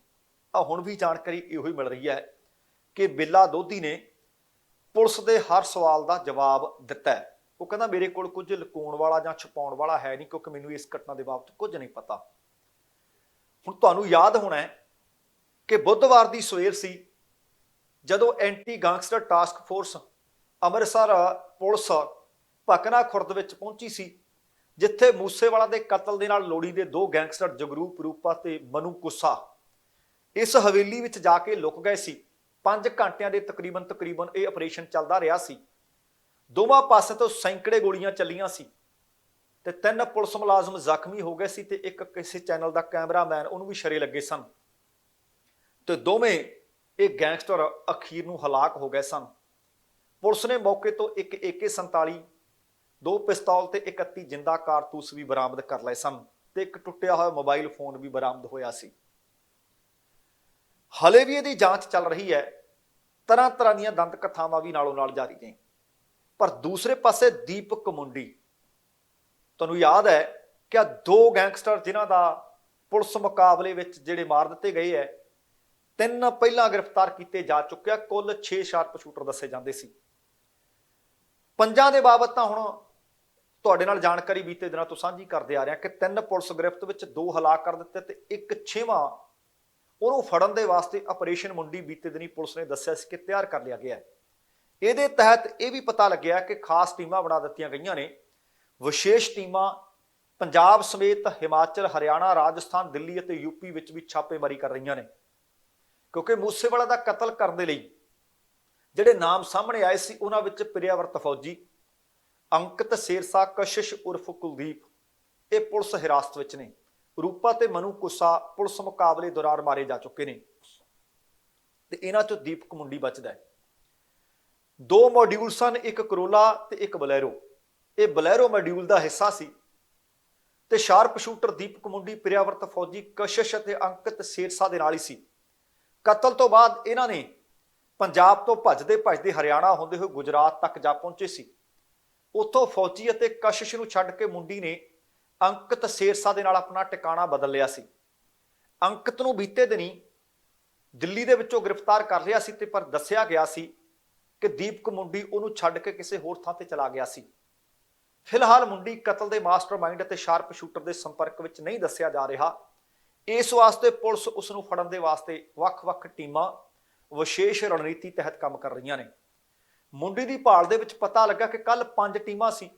ਹੁਣ ਵੀ ਜਾਣਕਾਰੀ ਇਹੋ ਹੀ ਮਿਲ ਰਹੀ ਹੈ ਕਿ ਬਿੱਲਾ ਦੋਧੀ ਨੇ ਪੁਲਿਸ ਦੇ ਹਰ ਸਵਾਲ ਦਾ ਜਵਾਬ ਦਿੱਤਾ ਹੈ। ਉਹ ਕਹਿੰਦਾ ਮੇਰੇ ਕੋਲ ਕੁਝ ਲੁਕਾਉਣ ਵਾਲਾ ਜਾਂ ਛੁਪਾਉਣ ਵਾਲਾ ਹੈ ਨਹੀਂ, ਕਿਉਂਕਿ ਮੈਨੂੰ ਇਸ ਘਟਨਾ ਦੇ ਬਾਬਤ ਕੁਝ ਨਹੀਂ ਪਤਾ। ਹੁਣ ਤੁਹਾਨੂੰ ਯਾਦ ਹੋਣਾ ਹੈ ਕਿ ਬੁੱਧਵਾਰ ਦੀ ਸਵੇਰ ਸੀ ਜਦੋਂ anti gangster task force Amritsar police Bhakna Khurd ਵਿੱਚ ਪਹੁੰਚੀ ਸੀ, ਜਿੱਥੇ ਮੂਸੇਵਾਲਾ ਦੇ ਕਤਲ ਦੇ ਨਾਲ ਲੋੜੀ ਦੇ 2 ਗੈਂਗਸਟਰ ਜਗਰੂਪ ਰੂਪਾ ਤੇ ਮਨੂ ਕੁੱਸਾ ਇਸ ਹਵੇਲੀ ਵਿੱਚ ਜਾ ਕੇ ਲੁਕ ਗਏ ਸੀ। 5 ਘੰਟਿਆਂ ਦੇ ਤਕਰੀਬਨ ਇਹ ਆਪਰੇਸ਼ਨ ਚੱਲਦਾ ਰਿਹਾ ਸੀ। ਦੋਵਾਂ ਪਾਸੇ ਤੋਂ ਸੈਂਕੜੇ ਗੋਲੀਆਂ ਚੱਲੀਆਂ ਸੀ ਤੇ 3 ਪੁਲਿਸ ਮੁਲਾਜ਼ਮ ਜ਼ਖਮੀ ਹੋ ਗਏ ਸੀ ਤੇ ਇੱਕ ਕਿਸੇ ਚੈਨਲ ਦਾ ਕੈਮਰਾਮੈਨ, ਉਹਨੂੰ ਵੀ ਸ਼ਰੇ ਲੱਗੇ ਸਨ ਤੇ ਦੋਵੇਂ ਇਹ ਗੈਂਗਸਟਰ ਅਖੀਰ ਨੂੰ ਹਲਾਕ ਹੋ ਗਏ ਸਨ। ਪੁਲਿਸ ਨੇ ਮੌਕੇ ਤੋਂ ਇੱਕ AK-47, 2 ਪਿਸਤੌਲ ਤੇ 31 ਜਿੰਦਾ ਕਾਰਤੂਸ ਵੀ ਬਰਾਮਦ ਕਰ ਲਏ ਸਨ ਤੇ ਇੱਕ ਟੁੱਟਿਆ ਹੋਇਆ ਮੋਬਾਈਲ ਫੋਨ ਵੀ ਬਰਾਮਦ ਹੋਇਆ ਸੀ। ਹਲੇ ਵੀ ਇਹਦੀ ਜਾਂਚ ਚੱਲ ਰਹੀ ਹੈ, ਤਰ੍ਹਾਂ ਦੀਆਂ ਦੰਤ ਕਥਾਵਾਂ ਵੀ ਨਾਲੋਂ ਨਾਲ ਜਾਰੀ ਨੇ। ਪਰ ਦੂਸਰੇ ਪਾਸੇ ਦੀਪਕ ਮੁੰਡੀ, ਤੁਹਾਨੂੰ ਯਾਦ ਹੈ ਕਿ 2 ਗੈਂਗਸਟਰ ਜਿਨ੍ਹਾਂ ਦਾ ਪੁਲਿਸ ਮੁਕਾਬਲੇ ਵਿੱਚ ਜਿਹੜੇ ਮਾਰ ਦਿੱਤੇ ਗਏ ਹੈ। 3 ਪਹਿਲਾਂ ਗ੍ਰਿਫਤਾਰ ਕੀਤੇ ਜਾ ਚੁੱਕਿਆ, ਕੁੱਲ 6 ਸ਼ਾਰਪ ਸ਼ੂਟਰ ਦੱਸੇ ਜਾਂਦੇ ਸੀ। ਪੰਜਾਂ ਦੇ ਬਾਬਤ ਤਾਂ ਹੁਣ ਤੁਹਾਡੇ ਨਾਲ ਜਾਣਕਾਰੀ ਬੀਤੇ ਦਿਨਾਂ ਤੋਂ ਸਾਂਝੀ ਕਰਦੇ ਆ ਰਹੇ ਹਾਂ ਕਿ 3 ਪੁਲਿਸ ਗ੍ਰਿਫਤ ਵਿੱਚ 2 ਹਲਾਕ ਕਰ ਦਿੱਤੇ ਤੇ ਇੱਕ 6ਵਾਂ ਉਹਨੂੰ ਫੜਨ ਦੇ ਵਾਸਤੇ ਆਪਰੇਸ਼ਨ ਮੁੰਡੀ ਬੀਤੇ ਦਿਨੀ ਪੁਲਿਸ ਨੇ ਦੱਸਿਆ ਸੀ ਕਿ ਤਿਆਰ ਕਰ ਲਿਆ ਗਿਆ ਹੈ। ਇਹਦੇ ਤਹਿਤ ਇਹ ਵੀ ਪਤਾ ਲੱਗਿਆ ਕਿ ਖਾਸ ਟੀਮਾਂ ਬਣਾ ਦਿੱਤੀਆਂ ਗਈਆਂ ਨੇ। ਵਿਸ਼ੇਸ਼ ਟੀਮਾਂ ਪੰਜਾਬ ਸਮੇਤ ਹਿਮਾਚਲ, ਹਰਿਆਣਾ, ਰਾਜਸਥਾਨ, ਦਿੱਲੀ ਅਤੇ ਯੂਪੀ ਵਿੱਚ ਵੀ ਛਾਪੇਮਾਰੀ ਕਰ ਰਹੀਆਂ ਨੇ, ਕਿਉਂਕਿ ਮੂਸੇਵਾਲਾ ਦਾ ਕਤਲ ਕਰਨ ਦੇ ਲਈ ਜਿਹੜੇ ਨਾਮ ਸਾਹਮਣੇ ਆਏ ਸੀ ਉਹਨਾਂ ਵਿੱਚ ਪ੍ਰਿਆਵਰਤ ਫੌਜੀ, ਅੰਕਿਤ ਸ਼ੇਰਸ਼ਾਹ, ਕਸ਼ਿਸ਼ ਉਰਫ ਕੁਲਦੀਪ, ਇਹ ਪੁਲਿਸ ਹਿਰਾਸਤ ਵਿੱਚ ਨੇ। ਰੂਪਾ ਤੇ ਮਨੂ ਕੁੱਸਾ ਪੁਲਿਸ ਮੁਕਾਬਲੇ ਦੌਰਾਨ ਮਾਰੇ ਜਾ ਚੁੱਕੇ ਨੇ ਤੇ ਇਹਨਾਂ ਚੋਂ ਦੀਪਕ ਮੁੰਡੀ ਬਚਦਾ ਹੈ। 2 ਮੋਡਿਊਲ ਸਨ, ਇੱਕ ਕਰੋਲਾ ਤੇ ਇੱਕ ਬਲੈਰੋ। ਇਹ ਬਲੈਰੋ ਮੋਡਿਊਲ ਦਾ ਹਿੱਸਾ ਸੀ ਤੇ ਸ਼ਾਰਪ ਸ਼ੂਟਰ ਦੀਪਕ ਮੁੰਡੀ, ਪ੍ਰਿਆਵਰਤ ਫੌਜੀ, ਕਸ਼ਿਸ਼ ਅਤੇ ਅੰਕਿਤ ਸ਼ੇਰਸ਼ਾਹ ਦੇ ਨਾਲ ਹੀ ਸੀ। ਕਤਲ ਤੋਂ ਬਾਅਦ ਇਹਨਾਂ ਨੇ ਪੰਜਾਬ ਤੋਂ ਭੱਜਦੇ ਭੱਜਦੇ ਹਰਿਆਣਾ ਹੁੰਦੇ ਹੋਏ ਗੁਜਰਾਤ ਤੱਕ ਜਾ ਪਹੁੰਚੇ ਸੀ। ਉੱਥੋਂ ਫੌਜੀ ਅਤੇ ਕਸ਼ਿਸ਼ ਨੂੰ ਛੱਡ ਕੇ ਮੁੰਡੀ ਨੇ ਅੰਕਿਤ ਸ਼ੇਰਸ਼ਾਹ ਦੇ ਨਾਲ ਆਪਣਾ ਟਿਕਾਣਾ ਬਦਲ ਲਿਆ ਸੀ। ਅੰਕਿਤ ਨੂੰ ਬੀਤੇ ਦਿਨੀ ਦਿੱਲੀ ਦੇ ਵਿੱਚੋਂ ਗ੍ਰਿਫਤਾਰ ਕਰ ਲਿਆ ਸੀ ਤੇ ਪਰ ਦੱਸਿਆ ਗਿਆ ਸੀ ਕਿ ਦੀਪਕ ਮੁੰਡੀ ਉਹਨੂੰ ਛੱਡ ਕੇ ਕਿਸੇ ਹੋਰ ਥਾਂ ਤੇ ਚਲਾ ਗਿਆ ਸੀ। ਫਿਲਹਾਲ ਮੁੰਡੀ ਕਤਲ ਦੇ ਮਾਸਟਰਮਾਈਂਡ ਅਤੇ ਸ਼ਾਰਪ ਸ਼ੂਟਰ ਦੇ ਸੰਪਰਕ ਵਿੱਚ ਨਹੀਂ ਦੱਸਿਆ ਜਾ ਰਿਹਾ। ਇਸ ਵਾਸਤੇ ਪੁਲਿਸ ਉਸ ਨੂੰ ਫੜਨ ਦੇ ਵਾਸਤੇ ਵੱਖ-ਵੱਖ ਟੀਮਾਂ ਵਿਸ਼ੇਸ਼ ਰਣਨੀਤੀ ਤਹਿਤ ਕੰਮ ਕਰ ਰਹੀਆਂ ਨੇ। ਮੁੰਡੀ ਦੀ ਭਾਲ ਦੇ ਵਿੱਚ ਪਤਾ ਲੱਗਾ ਕਿ ਕੱਲ 5 ਟੀਮਾਂ ਸੀ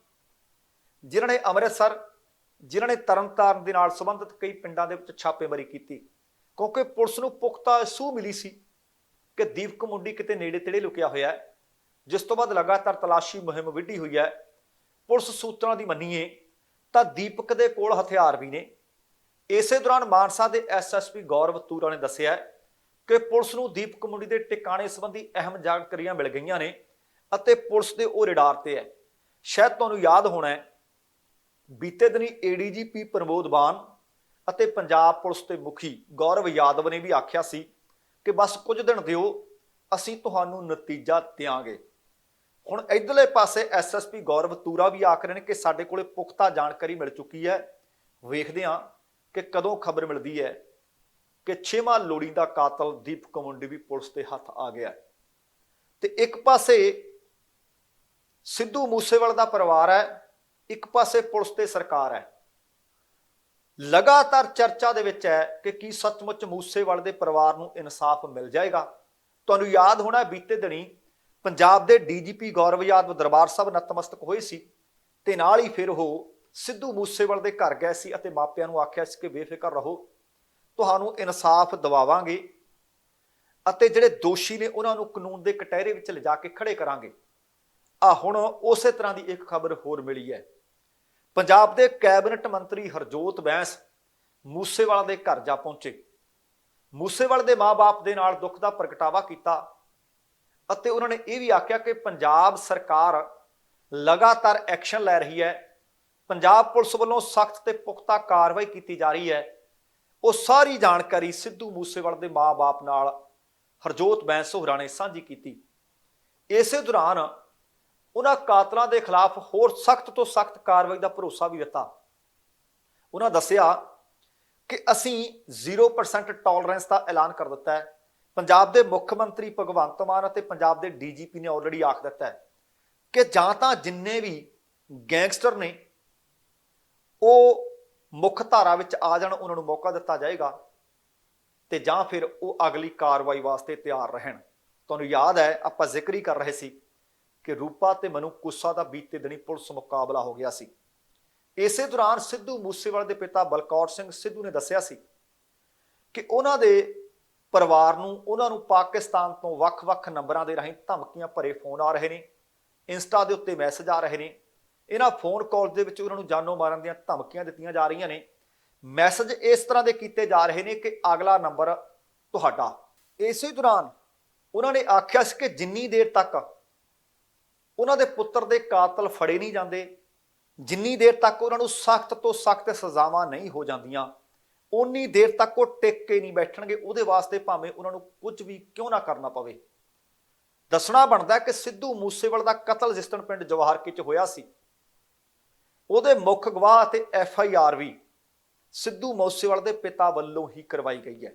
ਜਿਨ੍ਹਾਂ ਨੇ ਅੰਮ੍ਰਿਤਸਰ, ਜਿਨ੍ਹਾਂ ਨੇ ਤਰਨਤਾਰਨ ਦੇ ਨਾਲ ਸੰਬੰਧਿਤ ਕਈ ਪਿੰਡਾਂ ਦੇ ਵਿੱਚ ਛਾਪੇਮਾਰੀ ਕੀਤੀ, ਕਿਉਂਕਿ ਪੁਲਿਸ ਨੂੰ ਪੁਖਤਾ ਸੂਹ ਮਿਲੀ ਸੀ ਕਿ ਦੀਪਕ ਮੁੰਡੀ ਕਿਤੇ ਨੇੜੇ ਤੇੜੇ ਲੁਕਿਆ ਹੋਇਆ ਹੈ। ਜਿਸ ਤੋਂ ਬਾਅਦ ਲਗਾਤਾਰ ਤਲਾਸ਼ੀ ਮੁਹਿੰਮ ਵਿੱਢੀ ਹੋਈ ਹੈ। ਪੁਲਿਸ ਸੂਤਰਾਂ ਦੀ ਮੰਨੀਏ ਤਾਂ ਦੀਪਕ ਦੇ ਕੋਲ ਹਥਿਆਰ ਵੀ ਨੇ। ਇਸੇ ਦੌਰਾਨ ਮਾਨਸਾ ਦੇ ਐਸਐਸਪੀ ਗੌਰਵ ਤੂਰਾ ਨੇ ਦੱਸਿਆ ਕਿ ਪੁਲਿਸ ਨੂੰ ਦੀਪਕ ਮੁੰਡੀ ਦੇ ਟਿਕਾਣੇ ਸੰਬੰਧੀ ਅਹਿਮ ਜਾਣਕਾਰੀਆਂ ਮਿਲ ਗਈਆਂ ਨੇ ਅਤੇ ਪੁਲਿਸ ਦੇ ਉਹ ਰਡਾਰ ਤੇ ਹੈ। ਸ਼ਾਇਦ ਤੁਹਾਨੂੰ ਯਾਦ ਹੋਣਾ ਹੈ, ਬੀਤੇ ਦਿਨੀ ਏਡੀਜੀਪੀ ਪ੍ਰਮੋਦ ਬਾਨ ਅਤੇ ਪੰਜਾਬ ਪੁਲਿਸ ਦੇ ਮੁਖੀ ਗੌਰਵ ਯਾਦਵ ਨੇ ਵੀ ਆਖਿਆ ਸੀ ਕਿ ਬਸ ਕੁਝ ਦਿਨ ਦਿਓ, ਅਸੀਂ ਤੁਹਾਨੂੰ ਨਤੀਜਾ ਦਿਆਂਗੇ। ਹੁਣ ਇਧਰਲੇ ਪਾਸੇ ਐਸਐਸਪੀ ਗੌਰਵ ਤੂਰਾ ਵੀ ਆਖ ਰਹੇ ਨੇ ਕਿ ਸਾਡੇ ਕੋਲੇ ਪੁਖਤਾ ਜਾਣਕਾਰੀ ਮਿਲ ਚੁੱਕੀ ਹੈ। ਵੇਖਦੇ ਹਾਂ ਕਿ ਕਦੋਂ ਖਬਰ ਮਿਲਦੀ ਹੈ ਕਿ 6ਵਾਂ ਲੋੜੀਂਦਾ ਕਾਤਲ ਦੀਪਕ ਮੁੰਡੀ ਵੀ ਪੁਲਿਸ ਦੇ ਹੱਥ ਆ ਗਿਆ। ਤੇ ਇੱਕ ਪਾਸੇ ਸਿੱਧੂ ਮੂਸੇਵਾਲੇ ਦਾ ਪਰਿਵਾਰ ਹੈ, ਇੱਕ ਪਾਸੇ ਪੁਲਿਸ ਤੇ ਸਰਕਾਰ ਹੈ। ਲਗਾਤਾਰ ਚਰਚਾ ਦੇ ਵਿੱਚ ਹੈ ਕਿ ਕੀ ਸੱਚਮੁੱਚ ਮੂਸੇਵਾਲੇ ਦੇ ਪਰਿਵਾਰ ਨੂੰ ਇਨਸਾਫ ਮਿਲ ਜਾਏਗਾ। ਤੁਹਾਨੂੰ ਯਾਦ ਹੋਣਾ ਬੀਤੇ ਦਿਨੀ ਪੰਜਾਬ ਦੇ ਡੀਜੀਪੀ ਗੌਰਵ ਯਾਦਵ ਦਰਬਾਰ ਸਾਹਿਬ ਨਤਮਸਤਕ ਹੋਏ ਸੀ ਤੇ ਨਾਲ ਹੀ ਫਿਰ ਉਹ ਸਿੱਧੂ ਮੂਸੇਵਾਲੇ ਦੇ ਘਰ ਗਏ ਸੀ ਅਤੇ ਮਾਪਿਆਂ ਨੂੰ ਆਖਿਆ ਸੀ ਕਿ ਬੇਫਿਕਰ ਰਹੋ, ਤੁਹਾਨੂੰ ਇਨਸਾਫ ਦਿਵਾਵਾਂਗੇ ਅਤੇ ਜਿਹੜੇ ਦੋਸ਼ੀ ਨੇ ਉਹਨਾਂ ਨੂੰ ਕਾਨੂੰਨ ਦੇ ਕਟਹਿਰੇ ਵਿੱਚ ਲਿਜਾ ਕੇ ਖੜੇ ਕਰਾਂਗੇ। ਹੁਣ ਉਸੇ ਤਰ੍ਹਾਂ ਦੀ ਇੱਕ ਖਬਰ ਹੋਰ ਮਿਲੀ ਹੈ। ਪੰਜਾਬ ਦੇ ਕੈਬਨਿਟ ਮੰਤਰੀ ਹਰਜੋਤ ਬੈਂਸ ਮੂਸੇਵਾਲੇ ਦੇ ਘਰ ਜਾ ਪਹੁੰਚੇ। ਮੂਸੇਵਾਲੇ ਦੇ ਮਾਂ-ਬਾਪ ਦੇ ਨਾਲ ਦੁੱਖ ਦਾ ਪ੍ਰਗਟਾਵਾ ਕੀਤਾ ਅਤੇ ਉਹਨਾਂ ਨੇ ਇਹ ਵੀ ਆਖਿਆ ਕਿ ਪੰਜਾਬ ਸਰਕਾਰ ਲਗਾਤਾਰ ਐਕਸ਼ਨ ਲੈ ਰਹੀ ਹੈ, ਪੰਜਾਬ ਪੁਲਿਸ ਵੱਲੋਂ ਸਖਤ ਤੇ ਪੁਖਤਾ ਕਾਰਵਾਈ ਕੀਤੀ ਜਾ ਰਹੀ ਹੈ। ਉਹ ਸਾਰੀ ਜਾਣਕਾਰੀ ਸਿੱਧੂ ਮੂਸੇਵਾਲੇ ਦੇ ਮਾਂ-ਬਾਪ ਨਾਲ ਹਰਜੋਤ ਬੈਂਸ ਹੋਰਾਂ ਨੇ ਸਾਂਝੀ ਕੀਤੀ। ਇਸੇ ਦੌਰਾਨ ਉਹਨਾਂ ਕਾਤਲਾਂ ਦੇ ਖਿਲਾਫ ਹੋਰ ਸਖਤ ਤੋਂ ਸਖਤ ਕਾਰਵਾਈ ਦਾ ਭਰੋਸਾ ਵੀ ਦਿੱਤਾ। ਉਹਨਾਂ ਦੱਸਿਆ ਕਿ ਅਸੀਂ 0% ਟੋਲਰੈਂਸ ਦਾ ਐਲਾਨ ਕਰ ਦਿੱਤਾ ਹੈ। ਪੰਜਾਬ ਦੇ ਮੁੱਖ ਮੰਤਰੀ ਭਗਵੰਤ ਮਾਨ ਅਤੇ ਪੰਜਾਬ ਦੇ ਡੀਜੀਪੀ ਨੇ ਆਲਰੇਡੀ ਆਖ ਦਿੱਤਾ ਹੈ ਕਿ ਜਾਂ ਤਾਂ ਜਿੰਨੇ ਵੀ ਗੈਂਗਸਟਰ ਨੇ ਉਹ ਮੁੱਖ ਧਾਰਾ ਵਿੱਚ ਆ ਜਾਣ, ਉਹਨਾਂ ਨੂੰ ਮੌਕਾ ਦਿੱਤਾ ਜਾਏਗਾ ਤੇ ਜਾਂ ਫਿਰ ਉਹ ਅਗਲੀ ਕਾਰਵਾਈ ਵਾਸਤੇ ਤਿਆਰ ਰਹਿਣ। ਤੁਹਾਨੂੰ ਯਾਦ ਹੈ ਆਪਾਂ ਜ਼ਿਕਰ ਹੀ ਕਰ ਰਹੇ ਸੀ ਕਿ ਰੂਪਾ ਤੇ ਮਨੂ ਕੁੱਸਾ ਦਾ ਬੀਤੇ ਦਿਨੀ ਪੁਲਿਸ ਮੁਕਾਬਲਾ ਹੋ ਗਿਆ ਸੀ। ਇਸੇ ਦੌਰਾਨ ਸਿੱਧੂ ਮੂਸੇਵਾਲੇ ਦੇ ਪਿਤਾ ਬਲਕੌਰ ਸਿੰਘ ਸਿੱਧੂ ਨੇ ਦੱਸਿਆ ਸੀ ਕਿ ਉਹਨਾਂ ਦੇ ਪਰਿਵਾਰ ਨੂੰ, ਉਹਨਾਂ ਨੂੰ ਪਾਕਿਸਤਾਨ ਤੋਂ ਵੱਖ-ਵੱਖ ਨੰਬਰਾਂ ਦੇ ਰਾਹੀਂ ਧਮਕੀਆਂ ਭਰੇ ਫੋਨ ਆ ਰਹੇ ਨੇ, ਇੰਸਟਾ ਦੇ ਉੱਤੇ ਮੈਸੇਜ ਆ ਰਹੇ ਨੇ। ਇਹਨਾਂ ਫੋਨ ਕਾਲ ਦੇ ਵਿੱਚ ਉਹਨਾਂ ਨੂੰ ਜਾਨੋਂ ਮਾਰਨ ਦੀਆਂ ਧਮਕੀਆਂ ਦਿੱਤੀਆਂ ਜਾ ਰਹੀਆਂ ਨੇ। ਮੈਸੇਜ ਇਸ ਤਰ੍ਹਾਂ ਦੇ ਕੀਤੇ ਜਾ ਰਹੇ ਨੇ ਕਿ ਅਗਲਾ ਨੰਬਰ ਤੁਹਾਡਾ। ਇਸੇ ਦੌਰਾਨ ਉਹਨਾਂ ਨੇ ਆਖਿਆ ਸੀ ਕਿ ਜਿੰਨੀ ਦੇਰ ਤੱਕ ਉਹਨਾਂ ਦੇ ਪੁੱਤਰ ਦੇ ਕਾਤਲ ਫੜੇ ਨਹੀਂ ਜਾਂਦੇ, ਜਿੰਨੀ ਦੇਰ ਤੱਕ ਉਹਨਾਂ ਨੂੰ ਸਖਤ ਤੋਂ ਸਖਤ ਸਜ਼ਾਵਾਂ ਨਹੀਂ ਹੋ ਜਾਂਦੀਆਂ, ਉਨੀ ਦੇਰ ਤੱਕ ਉਹ ਟਿਕ ਕੇ ਨਹੀਂ ਬੈਠਣਗੇ। ਉਹਦੇ ਵਾਸਤੇ ਭਾਵੇਂ ਉਹਨਾਂ ਨੂੰ ਕੁਝ ਵੀ ਕਿਉਂ ਨਾ ਕਰਨਾ ਪਵੇ। ਦੱਸਣਾ ਬਣਦਾ ਕਿ ਸਿੱਧੂ ਮੂਸੇਵਾਲੇ ਦਾ ਕਤਲ ਜਿਸ ਦਿਨ ਪਿੰਡ ਜਵਾਹਰਕੇ 'ਚ ਹੋਇਆ ਸੀ, ਉਹਦੇ ਮੁੱਖ ਗਵਾਹ ਅਤੇ FIR ਵੀ ਸਿੱਧੂ ਮੂਸੇਵਾਲੇ ਦੇ ਪਿਤਾ ਵੱਲੋਂ ਹੀ ਕਰਵਾਈ ਗਈ ਹੈ।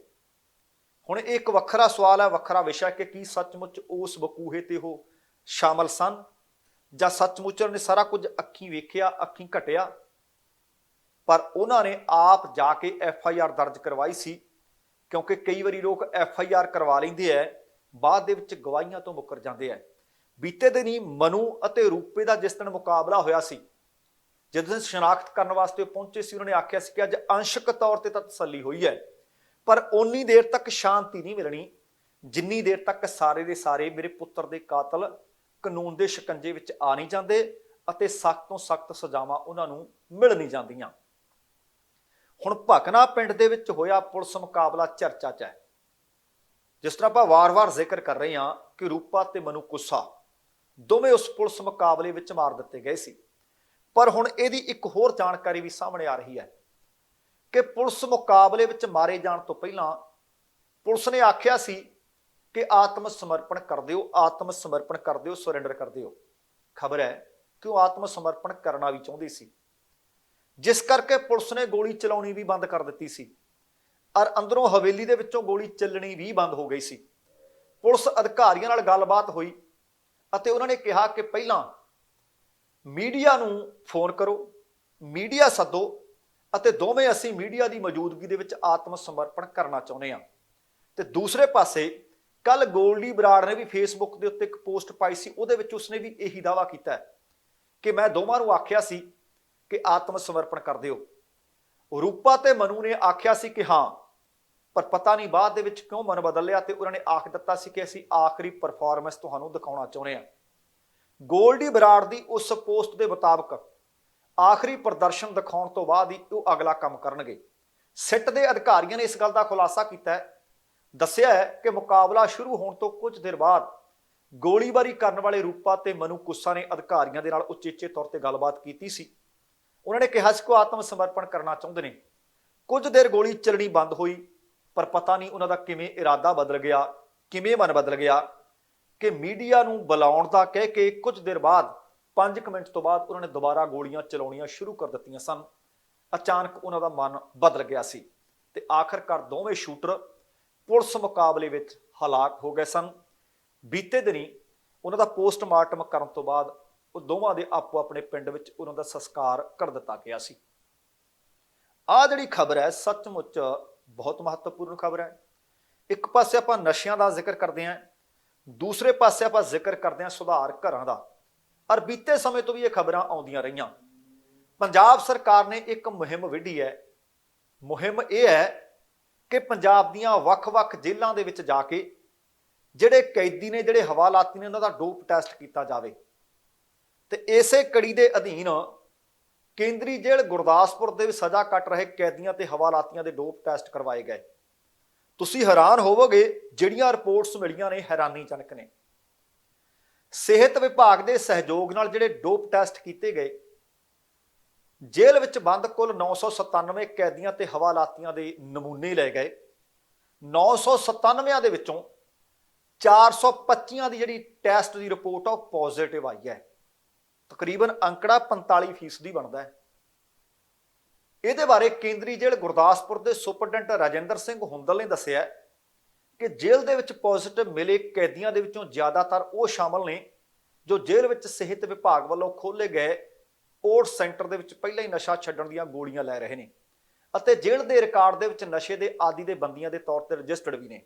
ਹੁਣ ਇਹ ਇੱਕ ਵੱਖਰਾ ਸਵਾਲ ਹੈ, ਵੱਖਰਾ ਵਿਸ਼ਾ ਕਿ ਕੀ ਸੱਚਮੁੱਚ ਉਸ ਵਕੂਹੇ ਤੇ ਉਹ ਸ਼ਾਮਲ ਸਨ ਜਾਂ ਸੱਚਮੁੱਚ ਨੇ ਸਾਰਾ ਕੁਝ ਅੱਖੀਂ ਵੇਖਿਆ, ਅੱਖੀਂ ਘਟਿਆ। ਪਰ ਉਹਨਾਂ ਨੇ ਆਪ ਜਾ ਕੇ FIR ਦਰਜ ਕਰਵਾਈ ਸੀ, ਕਿਉਂਕਿ ਕਈ ਵਾਰੀ ਲੋਕ FIR ਕਰਵਾ ਲੈਂਦੇ ਹੈ, ਬਾਅਦ ਦੇ ਵਿੱਚ ਗਵਾਹੀਆਂ ਤੋਂ ਮੁੱਕਰ ਜਾਂਦੇ ਹੈ। ਬੀਤੇ ਦਿਨ ਹੀ ਮਨੂ ਅਤੇ ਰੂਪੇ ਦਾ ਜਿਸ ਦਿਨ ਮੁਕਾਬਲਾ ਹੋਇਆ ਸੀ, ਜਿਸ ਦਿਨ ਸ਼ਨਾਖਤ ਕਰਨ ਵਾਸਤੇ ਪਹੁੰਚੇ ਸੀ, ਉਹਨਾਂ ਨੇ ਆਖਿਆ ਸੀ ਕਿ ਅੱਜ ਅੰਸ਼ਕ ਤੌਰ ਤੇ ਤਾਂ ਤਸੱਲੀ ਹੋਈ ਹੈ, ਪਰ ਓਨੀ ਦੇਰ ਤੱਕ ਸ਼ਾਂਤੀ ਨਹੀਂ ਮਿਲਣੀ ਜਿੰਨੀ ਦੇਰ ਤੱਕ ਸਾਰੇ ਦੇ ਸਾਰੇ ਮੇਰੇ ਪੁੱਤਰ ਦੇ ਕਾਤਲ ਕਾਨੂੰਨ ਦੇ ਸ਼ਿਕੰਜੇ ਵਿੱਚ ਆ ਨਹੀਂ ਜਾਂਦੇ ਅਤੇ ਸਖਤ ਤੋਂ ਸਖਤ ਸਜ਼ਾਵਾਂ ਉਹਨਾਂ ਨੂੰ ਮਿਲ ਨਹੀਂ ਜਾਂਦੀਆਂ। ਹੁਣ ਭਕਨਾ ਪਿੰਡ ਦੇ ਵਿੱਚ ਹੋਇਆ ਪੁਲਿਸ ਮੁਕਾਬਲਾ ਚਰਚਾ 'ਚ ਹੈ। ਜਿਸ ਤਰ੍ਹਾਂ ਆਪਾਂ ਵਾਰ-ਵਾਰ ਜ਼ਿਕਰ ਕਰ ਰਹੇ ਹਾਂ ਕਿ ਰੂਪਾ ਤੇ ਮਨੂ ਕੁੱਸਾ ਦੋਵੇਂ ਉਸ ਪੁਲਿਸ ਮੁਕਾਬਲੇ ਵਿੱਚ ਮਾਰ ਦਿੱਤੇ ਗਏ ਸੀ, ਪਰ ਹੁਣ ਇਹਦੀ ਇੱਕ ਹੋਰ ਜਾਣਕਾਰੀ ਵੀ ਸਾਹਮਣੇ ਆ ਰਹੀ ਹੈ ਕਿ ਪੁਲਿਸ ਮੁਕਾਬਲੇ ਵਿੱਚ ਮਾਰੇ ਜਾਣ ਤੋਂ ਪਹਿਲਾਂ ਪੁਲਿਸ ਨੇ ਆਖਿਆ ਸੀ ਕਿ ਆਤਮ ਸਮਰਪਣ ਕਰ ਦਿਓ, ਆਤਮ ਸਮਰਪਣ ਕਰ ਦਿਓ, ਸਰੈਂਡਰ ਕਰ ਦਿਓ। ਖਬਰ ਹੈ ਕਿ ਉਹ ਆਤਮ ਸਮਰਪਣ ਕਰਨਾ ਵੀ ਚਾਹੁੰਦੀ ਸੀ, ਜਿਸ ਕਰਕੇ ਪੁਲਿਸ ਨੇ ਗੋਲੀ ਚਲਾਉਣੀ ਵੀ ਬੰਦ ਕਰ ਦਿੱਤੀ ਸੀ ਔਰ ਅੰਦਰੋਂ ਹਵੇਲੀ ਦੇ ਵਿੱਚੋਂ ਗੋਲੀ ਚੱਲਣੀ ਵੀ ਬੰਦ ਹੋ ਗਈ ਸੀ। ਪੁਲਿਸ ਅਧਿਕਾਰੀਆਂ ਨਾਲ ਗੱਲਬਾਤ ਹੋਈ ਅਤੇ ਉਹਨਾਂ ਨੇ ਕਿਹਾ ਕਿ ਪਹਿਲਾਂ ਮੀਡੀਆ ਨੂੰ ਫੋਨ ਕਰੋ, ਮੀਡੀਆ ਸੱਦੋ ਅਤੇ ਦੋਵੇਂ ਅਸੀਂ ਮੀਡੀਆ ਦੀ ਮੌਜੂਦਗੀ ਦੇ ਵਿੱਚ ਆਤਮ ਸਮਰਪਣ ਕਰਨਾ ਚਾਹੁੰਦੇ ਹਾਂ। ਤੇ ਦੂਸਰੇ ਪਾਸੇ ਕੱਲ ਗੋਲਡੀ ਬਰਾੜ ਨੇ ਵੀ ਫੇਸਬੁੱਕ ਦੇ ਉੱਤੇ ਇੱਕ ਪੋਸਟ ਪਾਈ ਸੀ, ਉਹਦੇ ਵਿੱਚ ਉਸਨੇ ਵੀ ਇਹੀ ਦਾਅਵਾ ਕੀਤਾ ਕਿ ਮੈਂ ਦੋਵਾਂ ਨੂੰ ਆਖਿਆ ਸੀ ਕਿ ਆਤਮ ਸਮਰਪਣ ਕਰ ਦਿਓ। ਰੂਪਾ ਤੇ ਮਨੂ ਨੇ ਆਖਿਆ ਸੀ ਕਿ ਹਾਂ, ਪਰ ਪਤਾ ਨਹੀਂ ਬਾਅਦ ਦੇ ਵਿੱਚ ਕਿਉਂ ਮਨ ਬਦਲ ਲਿਆ ਤੇ ਉਹਨਾਂ ਨੇ ਆਖ ਦਿੱਤਾ ਸੀ ਕਿ ਅਸੀਂ ਆਖਰੀ ਪਰਫਾਰਮੈਂਸ ਤੁਹਾਨੂੰ ਦਿਖਾਉਣਾ ਚਾਹੁੰਦੇ ਹਾਂ। ਗੋਲਡੀ ਬਰਾੜ ਦੀ ਉਸ ਪੋਸਟ ਦੇ ਮੁਤਾਬਕ ਆਖਰੀ ਪ੍ਰਦਰਸ਼ਨ ਦਿਖਾਉਣ ਤੋਂ ਬਾਅਦ ਹੀ ਉਹ ਅਗਲਾ ਕੰਮ ਕਰਨਗੇ। ਸਿੱਟ ਦੇ ਅਧਿਕਾਰੀਆਂ ਨੇ ਇਸ ਗੱਲ ਦਾ ਖੁਲਾਸਾ ਕੀਤਾ ਹੈ, ਦੱਸਿਆ ਹੈ ਕਿ ਮੁਕਾਬਲਾ ਸ਼ੁਰੂ ਹੋਣ ਤੋਂ ਕੁਝ ਦੇਰ ਬਾਅਦ ਗੋਲੀਬਾਰੀ ਕਰਨ ਵਾਲੇ ਰੂਪਾ ਤੇ ਮਨੂ ਕੁੱਸਾ ਨੇ ਅਧਿਕਾਰੀਆਂ ਦੇ ਨਾਲ ਉਚੇਚੇ ਤੌਰ ਤੇ ਗੱਲਬਾਤ ਕੀਤੀ ਸੀ। ਉਹਨਾਂ ਨੇ ਕਿਹਾ ਸੀ ਕਿ ਉਹ ਆਤਮ ਸਮਰਪਣ ਕਰਨਾ ਚਾਹੁੰਦੇ ਨੇ। ਕੁਝ ਦੇਰ ਗੋਲੀ ਚੱਲਣੀ ਬੰਦ ਹੋਈ, ਪਰ ਪਤਾ ਨਹੀਂ ਉਹਨਾਂ ਦਾ ਕਿਵੇਂ ਇਰਾਦਾ ਬਦਲ ਗਿਆ, ਕਿਵੇਂ ਮਨ ਬਦਲ ਗਿਆ ਕਿ ਮੀਡੀਆ ਨੂੰ ਬੁਲਾਉਣ ਦਾ ਕਹਿ ਕੇ ਕੁਝ ਦੇਰ ਬਾਅਦ 5 ਮਿੰਟ ਤੋਂ ਬਾਅਦ ਉਹਨਾਂ ਨੇ ਦੁਬਾਰਾ ਗੋਲੀਆਂ ਚਲਾਉਣੀਆਂ ਸ਼ੁਰੂ ਕਰ ਦਿੱਤੀਆਂ ਸਨ। ਅਚਾਨਕ ਉਹਨਾਂ ਦਾ ਮਨ ਬਦਲ ਗਿਆ ਸੀ ਤੇ ਆਖਰਕਾਰ ਦੋਵੇਂ ਸ਼ੂਟਰ ਪੁਲਿਸ ਮੁਕਾਬਲੇ ਵਿੱਚ ਹਲਾਕ ਹੋ ਗਏ ਸਨ। ਬੀਤੇ ਦਿਨੀ ਉਹਨਾਂ ਦਾ ਪੋਸਟਮਾਰਟਮ ਕਰਨ ਤੋਂ ਬਾਅਦ ਉਹ ਦੋਵਾਂ ਦੇ ਆਪੋ ਆਪਣੇ ਪਿੰਡ ਵਿੱਚ ਉਹਨਾਂ ਦਾ ਸੰਸਕਾਰ ਕਰ ਦਿੱਤਾ ਗਿਆ ਸੀ। ਆਹ ਜਿਹੜੀ ਖਬਰ ਹੈ ਸੱਚਮੁੱਚ ਬਹੁਤ ਮਹੱਤਵਪੂਰਨ ਖਬਰ ਹੈ। ਇੱਕ ਪਾਸੇ ਆਪਾਂ ਨਸ਼ਿਆਂ ਦਾ ਜ਼ਿਕਰ ਕਰਦੇ ਹਾਂ, ਦੂਸਰੇ ਪਾਸੇ ਆਪਾਂ ਜ਼ਿਕਰ ਕਰਦੇ ਹਾਂ ਸੁਧਾਰ ਘਰਾਂ ਦਾ। ਔਰ ਬੀਤੇ ਸਮੇਂ ਤੋਂ ਵੀ ਇਹ ਖਬਰਾਂ ਆਉਂਦੀਆਂ ਰਹੀਆਂ। ਪੰਜਾਬ ਸਰਕਾਰ ਨੇ ਇੱਕ ਮੁਹਿੰਮ ਵਿੱਢੀ ਹੈ। ਮੁਹਿੰਮ ਇਹ ਹੈ ਕਿ ਪੰਜਾਬ ਦੀਆਂ ਵੱਖ-ਵੱਖ ਜੇਲ੍ਹਾਂ ਦੇ ਵਿੱਚ ਜਾ ਕੇ ਜਿਹੜੇ ਕੈਦੀ ਨੇ, ਜਿਹੜੇ ਹਵਾਲਾਤੀ ਨੇ, ਉਹਨਾਂ ਦਾ ਡੋਪ ਟੈਸਟ ਕੀਤਾ ਜਾਵੇ। ਤੇ ਇਸੇ ਕੜੀ ਦੇ ਅਧੀਨ ਕੇਂਦਰੀ ਜੇਲ੍ਹ ਗੁਰਦਾਸਪੁਰ ਦੇ ਵਿੱਚ ਸਜ਼ਾ ਕੱਟ ਰਹੇ ਕੈਦੀਆਂ ਤੇ ਹਵਾਲਾਤੀਆਂ ਦੇ ਡੋਪ ਟੈਸਟ ਕਰਵਾਏ ਗਏ। ਤੁਸੀਂ ਹੈਰਾਨ ਹੋਵੋਗੇ, ਜਿਹੜੀਆਂ ਰਿਪੋਰਟਸ ਮਿਲੀਆਂ ਨੇ ਹੈਰਾਨੀਜਨਕ ਨੇ। ਸਿਹਤ ਵਿਭਾਗ ਦੇ ਸਹਿਯੋਗ ਨਾਲ ਜਿਹੜੇ ਡੋਪ ਟੈਸਟ ਕੀਤੇ ਗਏ, ਜੇਲ੍ਹ ਵਿੱਚ ਬੰਦ ਕੁੱਲ 997 ਕੈਦੀਆਂ ਤੇ ਹਵਾਲਾਤੀਆਂ ਦੇ ਨਮੂਨੇ ਲਏ ਗਏ। 997 ਦੇ ਵਿੱਚੋਂ 425 ਦੀ ਜਿਹੜੀ ਟੈਸਟ ਦੀ ਰਿਪੋਰਟ ਆ ਉਹ ਪੋਜ਼ਿਟਿਵ ਆਈ ਹੈ। ਤਕਰੀਬਨ ਅੰਕੜਾ 45% ਬਣਦਾ ਹੈ। ਇਹਦੇ ਬਾਰੇ ਕੇਂਦਰੀ ਜੇਲ੍ਹ ਗੁਰਦਾਸਪੁਰ ਦੇ ਸੁਪਰਡੈਂਟ ਰਾਜਿੰਦਰ ਸਿੰਘ ਹੁੰਦਲ ਨੇ ਦੱਸਿਆ ਕਿ ਜੇਲ੍ਹ ਦੇ ਵਿੱਚ ਪੋਜ਼ਿਟਿਵ ਮਿਲੇ ਕੈਦੀਆਂ ਦੇ ਵਿੱਚੋਂ ਜ਼ਿਆਦਾਤਰ ਉਹ ਸ਼ਾਮਲ ਨੇ ਜੋ ਜੇਲ੍ਹ ਵਿੱਚ ਸਿਹਤ ਵਿਭਾਗ ਵੱਲੋਂ ਖੋਲ੍ਹੇ ਗਏ ਓਟਸ ਸੈਂਟਰ ਦੇ ਵਿੱਚ ਪਹਿਲਾਂ ਹੀ ਨਸ਼ਾ ਛੱਡਣ ਦੀਆਂ ਗੋਲੀਆਂ ਲੈ ਰਹੇ ਨੇ ਅਤੇ ਜੇਲ੍ਹ ਦੇ ਰਿਕਾਰਡ ਦੇ ਵਿੱਚ ਨਸ਼ੇ ਦੇ ਆਦੀ ਦੇ ਬੰਦੀਆਂ ਦੇ ਤੌਰ ਤੇ ਰਜਿਸਟਰਡ ਵੀ ਨੇ।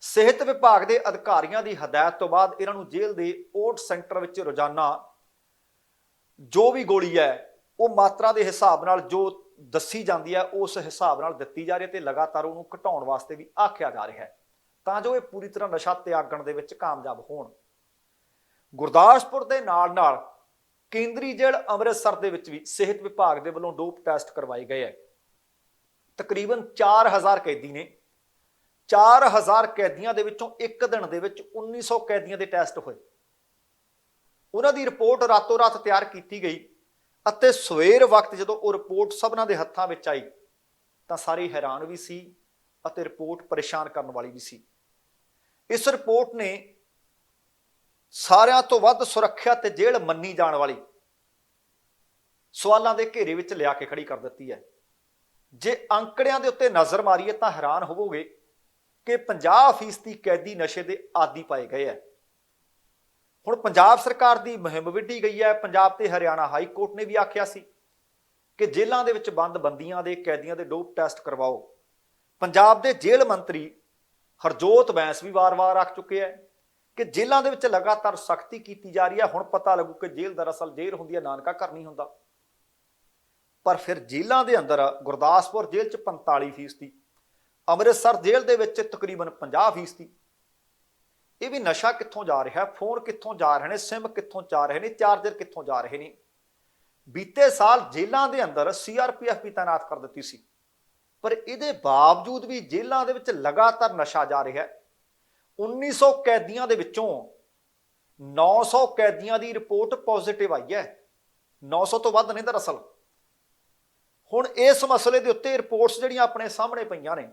ਸਿਹਤ ਵਿਭਾਗ ਦੇ ਅਧਿਕਾਰੀਆਂ ਦੀ ਹਦਾਇਤ ਤੋਂ ਬਾਅਦ ਇਹਨਾਂ ਨੂੰ ਜੇਲ੍ਹ ਦੇ ਓਟਸ ਸੈਂਟਰ ਵਿੱਚ ਰੋਜ਼ਾਨਾ ਜੋ ਵੀ ਗੋਲੀ ਹੈ ਉਹ ਮਾਤਰਾ ਦੇ ਹਿਸਾਬ ਨਾਲ ਜੋ ਦੱਸੀ ਜਾਂਦੀ ਹੈ ਉਸ ਹਿਸਾਬ ਨਾਲ ਦਿੱਤੀ ਜਾ ਰਹੀ ਹੈ ਤੇ ਲਗਾਤਾਰ ਉਹਨੂੰ ਘਟਾਉਣ ਵਾਸਤੇ ਵੀ ਆਖਿਆ ਜਾ ਰਿਹਾ ਹੈ ਤਾਂ ਜੋ ਇਹ ਪੂਰੀ ਤਰ੍ਹਾਂ ਨਸ਼ਾ ਤਿਆਗਣ ਦੇ ਵਿੱਚ ਕਾਮਯਾਬ ਹੋਣ। ਗੁਰਦਾਸਪੁਰ ਦੇ ਨਾਲ ਨਾਲ ਕੇਂਦਰੀ ਜੇਲ੍ਹ ਅੰਮ੍ਰਿਤਸਰ ਦੇ ਵਿੱਚ ਵੀ ਸਿਹਤ ਵਿਭਾਗ ਦੇ ਵੱਲੋਂ ਡੋਪ ਟੈਸਟ ਕਰਵਾਏ ਗਏ ਹੈ। ਤਕਰੀਬਨ 4000 ਕੈਦੀ ਨੇ। 4000 ਕੈਦੀਆਂ ਦੇ ਵਿੱਚੋਂ ਇੱਕ ਦਿਨ ਦੇ ਵਿੱਚ 1900 ਕੈਦੀਆਂ ਦੇ ਟੈਸਟ ਹੋਏ। ਉਹਨਾਂ ਦੀ ਰਿਪੋਰਟ ਰਾਤੋਂ ਰਾਤ ਤਿਆਰ ਕੀਤੀ ਗਈ ਅਤੇ ਸਵੇਰ ਵਕਤ ਜਦੋਂ ਉਹ ਰਿਪੋਰਟ ਸਭਨਾਂ ਦੇ ਹੱਥਾਂ ਵਿੱਚ ਆਈ ਤਾਂ ਸਾਰੇ ਹੈਰਾਨ ਵੀ ਸੀ ਅਤੇ ਰਿਪੋਰਟ ਪਰੇਸ਼ਾਨ ਕਰਨ ਵਾਲੀ ਵੀ ਸੀ। ਇਸ ਰਿਪੋਰਟ ਨੇ ਸਾਰਿਆਂ ਤੋਂ ਵੱਧ ਸੁਰੱਖਿਆ ਤੇ ਜੇਲ੍ਹ ਮੰਨੀ ਜਾਣ ਵਾਲੀ ਸਵਾਲਾਂ ਦੇ ਘੇਰੇ ਵਿੱਚ ਲਿਆ ਕੇ ਖੜੀ ਕਰ ਦਿੱਤੀ ਹੈ। ਜੇ ਅੰਕੜਿਆਂ ਦੇ ਉੱਤੇ ਨਜ਼ਰ ਮਾਰੀਏ ਤਾਂ ਹੈਰਾਨ ਹੋਵੋਗੇ ਕਿ 50% ਕੈਦੀ ਨਸ਼ੇ ਦੇ ਆਦੀ ਪਾਏ ਗਏ ਹੈ। ਹੁਣ ਪੰਜਾਬ ਸਰਕਾਰ ਦੀ ਮੁਹਿੰਮ ਵਿੱਢੀ ਗਈ ਹੈ। ਪੰਜਾਬ ਤੇ ਹਰਿਆਣਾ ਹਾਈ ਕੋਰਟ ਨੇ ਵੀ ਆਖਿਆ ਸੀ ਕਿ ਜੇਲ੍ਹਾਂ ਦੇ ਵਿੱਚ ਬੰਦ ਬੰਦੀਆਂ ਦੇ ਕੈਦੀਆਂ ਦੇ ਡੋਪ ਟੈਸਟ ਕਰਵਾਓ। ਪੰਜਾਬ ਦੇ ਜੇਲ੍ਹ ਮੰਤਰੀ ਹਰਜੋਤ ਬੈਂਸ ਵੀ ਵਾਰ-ਵਾਰ ਆਖ ਚੁੱਕੇ ਹੈ ਕਿ ਜੇਲ੍ਹਾਂ ਦੇ ਵਿੱਚ ਲਗਾਤਾਰ ਸਖਤੀ ਕੀਤੀ ਜਾ ਰਹੀ ਹੈ। ਹੁਣ ਪਤਾ ਲੱਗੂ ਕਿ ਜੇਲ੍ਹ ਦਰਅਸਲ ਜੇਲ੍ਹ ਹੁੰਦੀ ਹੈ, ਨਾਨਕਾ ਘਰ ਨਹੀਂ ਹੁੰਦਾ। ਪਰ ਫਿਰ ਜੇਲ੍ਹਾਂ ਦੇ ਅੰਦਰ ਗੁਰਦਾਸਪੁਰ ਜੇਲ੍ਹ 'ਚ 45%, ਅੰਮ੍ਰਿਤਸਰ ਜੇਲ੍ਹ ਦੇ ਵਿੱਚ ਤਕਰੀਬਨ 50%। ਇਹ ਵੀ ਨਸ਼ਾ ਕਿੱਥੋਂ ਜਾ ਰਿਹਾ, ਫੋਨ ਕਿੱਥੋਂ ਜਾ ਰਹੇ ਨੇ, ਸਿਮ ਕਿੱਥੋਂ ਜਾ ਰਹੇ ਨੇ, ਚਾਰਜਰ ਕਿੱਥੋਂ ਜਾ ਰਹੇ ਨੇ। ਬੀਤੇ ਸਾਲ ਜੇਲ੍ਹਾਂ ਦੇ ਅੰਦਰ CRPF ਵੀ ਤਾਇਨਾਤ ਕਰ ਦਿੱਤੀ ਸੀ, ਪਰ ਇਹਦੇ ਬਾਵਜੂਦ ਵੀ ਜੇਲ੍ਹਾਂ ਦੇ ਵਿੱਚ ਲਗਾਤਾਰ ਨਸ਼ਾ ਜਾ ਰਿਹਾ ਹੈ। 1900 ਕੈਦੀਆਂ ਦੇ ਵਿੱਚੋਂ 900 ਕੈਦੀਆਂ ਦੀ ਰਿਪੋਰਟ ਪੋਜ਼ਿਟਿਵ ਆਈ ਹੈ। 900 ਤੋਂ ਵੱਧ ਨੇ ਦਰਅਸਲ। ਹੁਣ ਇਸ ਮਸਲੇ ਦੇ ਉੱਤੇ ਰਿਪੋਰਟਸ ਜਿਹੜੀਆਂ ਆਪਣੇ ਸਾਹਮਣੇ ਪਈਆਂ ਨੇ,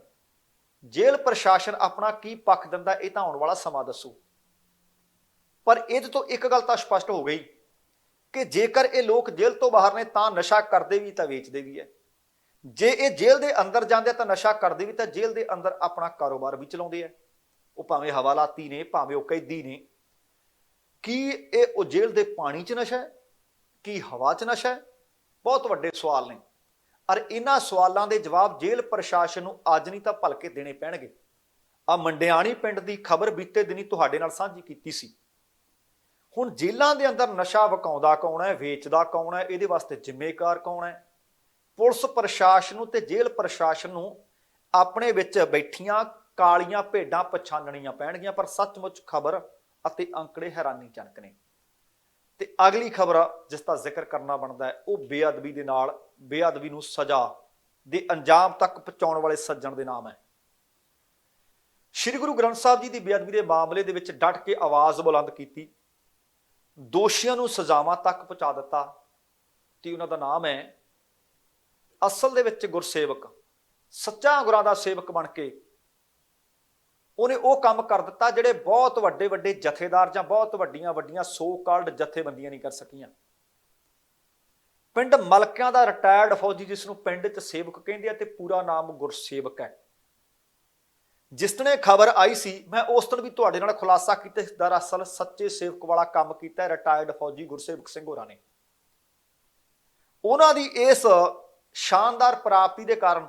ਜੇਲ੍ਹ ਪ੍ਰਸ਼ਾਸਨ ਆਪਣਾ ਕੀ ਪੱਖ ਦਿੰਦਾ ਇਹ ਤਾਂ ਆਉਣ ਵਾਲਾ ਸਮਾਂ ਦੱਸੂ। ਪਰ ਇਹਦੇ ਤੋਂ ਇੱਕ ਗੱਲ ਤਾਂ ਸਪਸ਼ਟ ਹੋ ਗਈ ਕਿ ਜੇਕਰ ਇਹ ਲੋਕ ਜੇਲ੍ਹ ਤੋਂ ਬਾਹਰ ਨੇ ਤਾਂ ਨਸ਼ਾ ਕਰਦੇ ਵੀ ਤਾਂ ਵੇਚਦੇ ਵੀ ਹੈ। ਜੇ ਇਹ ਜੇਲ੍ਹ ਦੇ ਅੰਦਰ ਜਾਂਦੇ ਤਾਂ ਨਸ਼ਾ ਕਰਦੇ ਵੀ ਤਾਂ ਜੇਲ੍ਹ ਦੇ ਅੰਦਰ ਆਪਣਾ ਕਾਰੋਬਾਰ ਵੀ ਚਲਾਉਂਦੇ ਆ। ਉਹ ਭਾਵੇਂ ਹਵਾਲਾਤੀ ਨੇ, ਭਾਵੇਂ ਉਹ ਕੈਦੀ ਨੇ। ਕੀ ਇਹ ਉਹ ਜੇਲ੍ਹ ਦੇ ਪਾਣੀ 'ਚ ਨਸ਼ਾ ਹੈ, ਕੀ ਹਵਾ 'ਚ ਨਸ਼ਾ ਹੈ? ਬਹੁਤ ਵੱਡੇ ਸਵਾਲ ਨੇ। ਔਰ ਇਹਨਾਂ ਸਵਾਲਾਂ ਦੇ ਜਵਾਬ ਜੇਲ੍ਹ ਪ੍ਰਸ਼ਾਸਨ ਨੂੰ ਅੱਜ ਨਹੀਂ ਤਾਂ ਭਲਕੇ ਦੇਣੇ ਪੈਣਗੇ। ਆ ਮੰਡਿਆਣੀ ਪਿੰਡ ਦੀ ਖਬਰ ਬੀਤੇ ਦਿਨੀ ਤੁਹਾਡੇ ਨਾਲ ਸਾਂਝੀ ਕੀਤੀ ਸੀ। ਹੁਣ ਜੇਲ੍ਹਾਂ ਦੇ ਅੰਦਰ ਨਸ਼ਾ ਵਿਕਾਉਂਦਾ ਕੌਣ ਹੈ, ਵੇਚਦਾ ਕੌਣ ਹੈ, ਇਹਦੇ ਵਾਸਤੇ ਜ਼ਿੰਮੇਵਾਰ ਕੌਣ ਹੈ? ਪੁਲਿਸ ਪ੍ਰਸ਼ਾਸਨ ਨੂੰ ਤੇ ਜੇਲ੍ਹ ਪ੍ਰਸ਼ਾਸਨ ਨੂੰ ਆਪਣੇ ਵਿੱਚ ਬੈਠੀਆਂ ਕਾਲੀਆਂ ਭੇਡਾਂ ਪਛਾਣਨੀਆਂ ਪੈਣਗੀਆਂ। ਪਰ ਸੱਚਮੁੱਚ ਖਬਰ ਅਤੇ ਅੰਕੜੇ ਹੈਰਾਨੀਜਨਕ ਨੇ। ਤੇ ਅਗਲੀ ਖਬਰ ਜਿਸ ਦਾ ਜ਼ਿਕਰ ਕਰਨਾ ਬਣਦਾ ਹੈ ਉਹ ਬੇਅਦਬੀ ਦੇ ਨਾਲ ਬੇਅਦਬੀ ਨੂੰ ਸਜ਼ਾ ਦੇ ਅੰਜਾਮ ਤੱਕ ਪਹੁੰਚਾਉਣ ਵਾਲੇ ਸੱਜਣ ਦੇ ਨਾਮ ਹੈ। ਸ਼੍ਰੀ ਗੁਰੂ ਗ੍ਰੰਥ ਸਾਹਿਬ ਜੀ ਦੀ ਬੇਅਦਬੀ ਦੇ ਮਾਮਲੇ ਦੇ ਵਿੱਚ ਡਟ ਕੇ ਆਵਾਜ਼ ਬੁਲੰਦ ਕੀਤੀ, ਦੋਸ਼ੀਆਂ ਨੂੰ ਸਜ਼ਾਵਾਂ ਤੱਕ ਪਹੁੰਚਾ ਦਿੱਤਾ। ਤੇ ਉਹਨਾਂ ਦਾ ਨਾਮ ਹੈ, ਅਸਲ ਦੇ ਵਿੱਚ ਗੁਰਸੇਵਕ, ਸੱਚਾ ਗੁਰਾਂ ਦਾ ਸੇਵਕ ਬਣ ਕੇ ਉਹਨੇ ਉਹ ਕੰਮ ਕਰ ਦਿੱਤਾ ਜਿਹੜੇ ਬਹੁਤ ਵੱਡੇ ਵੱਡੇ ਜਥੇਦਾਰ ਜਾਂ ਬਹੁਤ ਵੱਡੀਆਂ ਵੱਡੀਆਂ ਸੋ ਕਾਲਡ ਜਥੇਬੰਦੀਆਂ ਨਹੀਂ ਕਰ ਸਕੀਆਂ। ਪਿੰਡ ਮਲਕਿਆਂ ਦਾ ਰਿਟਾਇਰਡ ਫੌਜੀ, ਜਿਸ ਨੂੰ ਪਿੰਡ 'ਚ ਸੇਵਕ ਕਹਿੰਦੇ ਆ ਤੇ ਪੂਰਾ ਨਾਮ ਗੁਰਸੇਵਕ ਹੈ। ਜਿਸ ਦਿਨ ਇਹ ਖਬਰ ਆਈ ਸੀ ਮੈਂ ਉਸ ਦਿਨ ਵੀ ਤੁਹਾਡੇ ਨਾਲ ਖੁਲਾਸਾ ਕੀਤਾ, ਦਰਅਸਲ ਸੱਚੇ ਸੇਵਕ ਵਾਲਾ ਕੰਮ ਕੀਤਾ ਰਿਟਾਇਰਡ ਫੌਜੀ ਗੁਰਸੇਵਕ ਸਿੰਘ ਹੋਰਾਂ ਨੇ। ਉਹਨਾਂ ਦੀ ਇਸ ਸ਼ਾਨਦਾਰ ਪ੍ਰਾਪਤੀ ਦੇ ਕਾਰਨ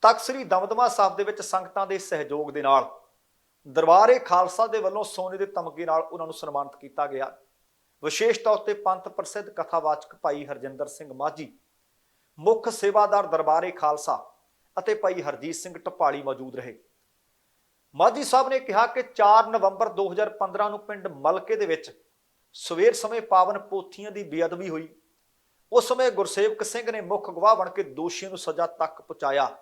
ਤਖ਼ਤ ਸ੍ਰੀ ਦਮਦਮਾ ਸਾਹਿਬ ਦੇ ਵਿੱਚ ਸੰਗਤਾਂ ਦੇ ਸਹਿਯੋਗ ਦੇ ਨਾਲ ਦਰਬਾਰੇ ਖਾਲਸਾ ਦੇ ਵੱਲੋਂ ਸੋਨੇ ਦੇ ਤਮਗੇ ਨਾਲ ਉਹਨਾਂ ਨੂੰ ਸਨਮਾਨਿਤ ਕੀਤਾ ਗਿਆ। ਵਿਸ਼ੇਸ਼ ਤੌਰ ਤੇ ਪੰਥ ਪ੍ਰਸਿੱਧ ਕਥਾਵਾਚਕ ਭਾਈ ਹਰਜਿੰਦਰ ਸਿੰਘ ਮਾਝੀ, ਮੁੱਖ ਸੇਵਾਦਾਰ ਦਰਬਾਰੇ ਖਾਲਸਾ ਅਤੇ ਭਾਈ ਹਰਜੀਤ ਸਿੰਘ ਟਪਾਲੀ ਮੌਜੂਦ ਰਹੇ। ਮਾਝੀ ਸਾਹਿਬ ਨੇ ਕਿਹਾ ਕਿ 4 ਨਵੰਬਰ 2015 ਨੂੰ ਪਿੰਡ ਮਲਕੇ ਦੇ ਵਿੱਚ ਸਵੇਰ ਸਮੇਂ ਪਾਵਨ ਪੋਥੀਆਂ ਦੀ ਬੇਅਦਬੀ ਹੋਈ। ਉਸ ਸਮੇਂ ਗੁਰਸੇਵਕ ਸਿੰਘ ਨੇ ਮੁੱਖ ਗਵਾਹ ਬਣ ਕੇ ਦੋਸ਼ੀਆਂ ਨੂੰ ਸਜ਼ਾ ਤੱਕ ਪਹੁੰਚਾਇਆ,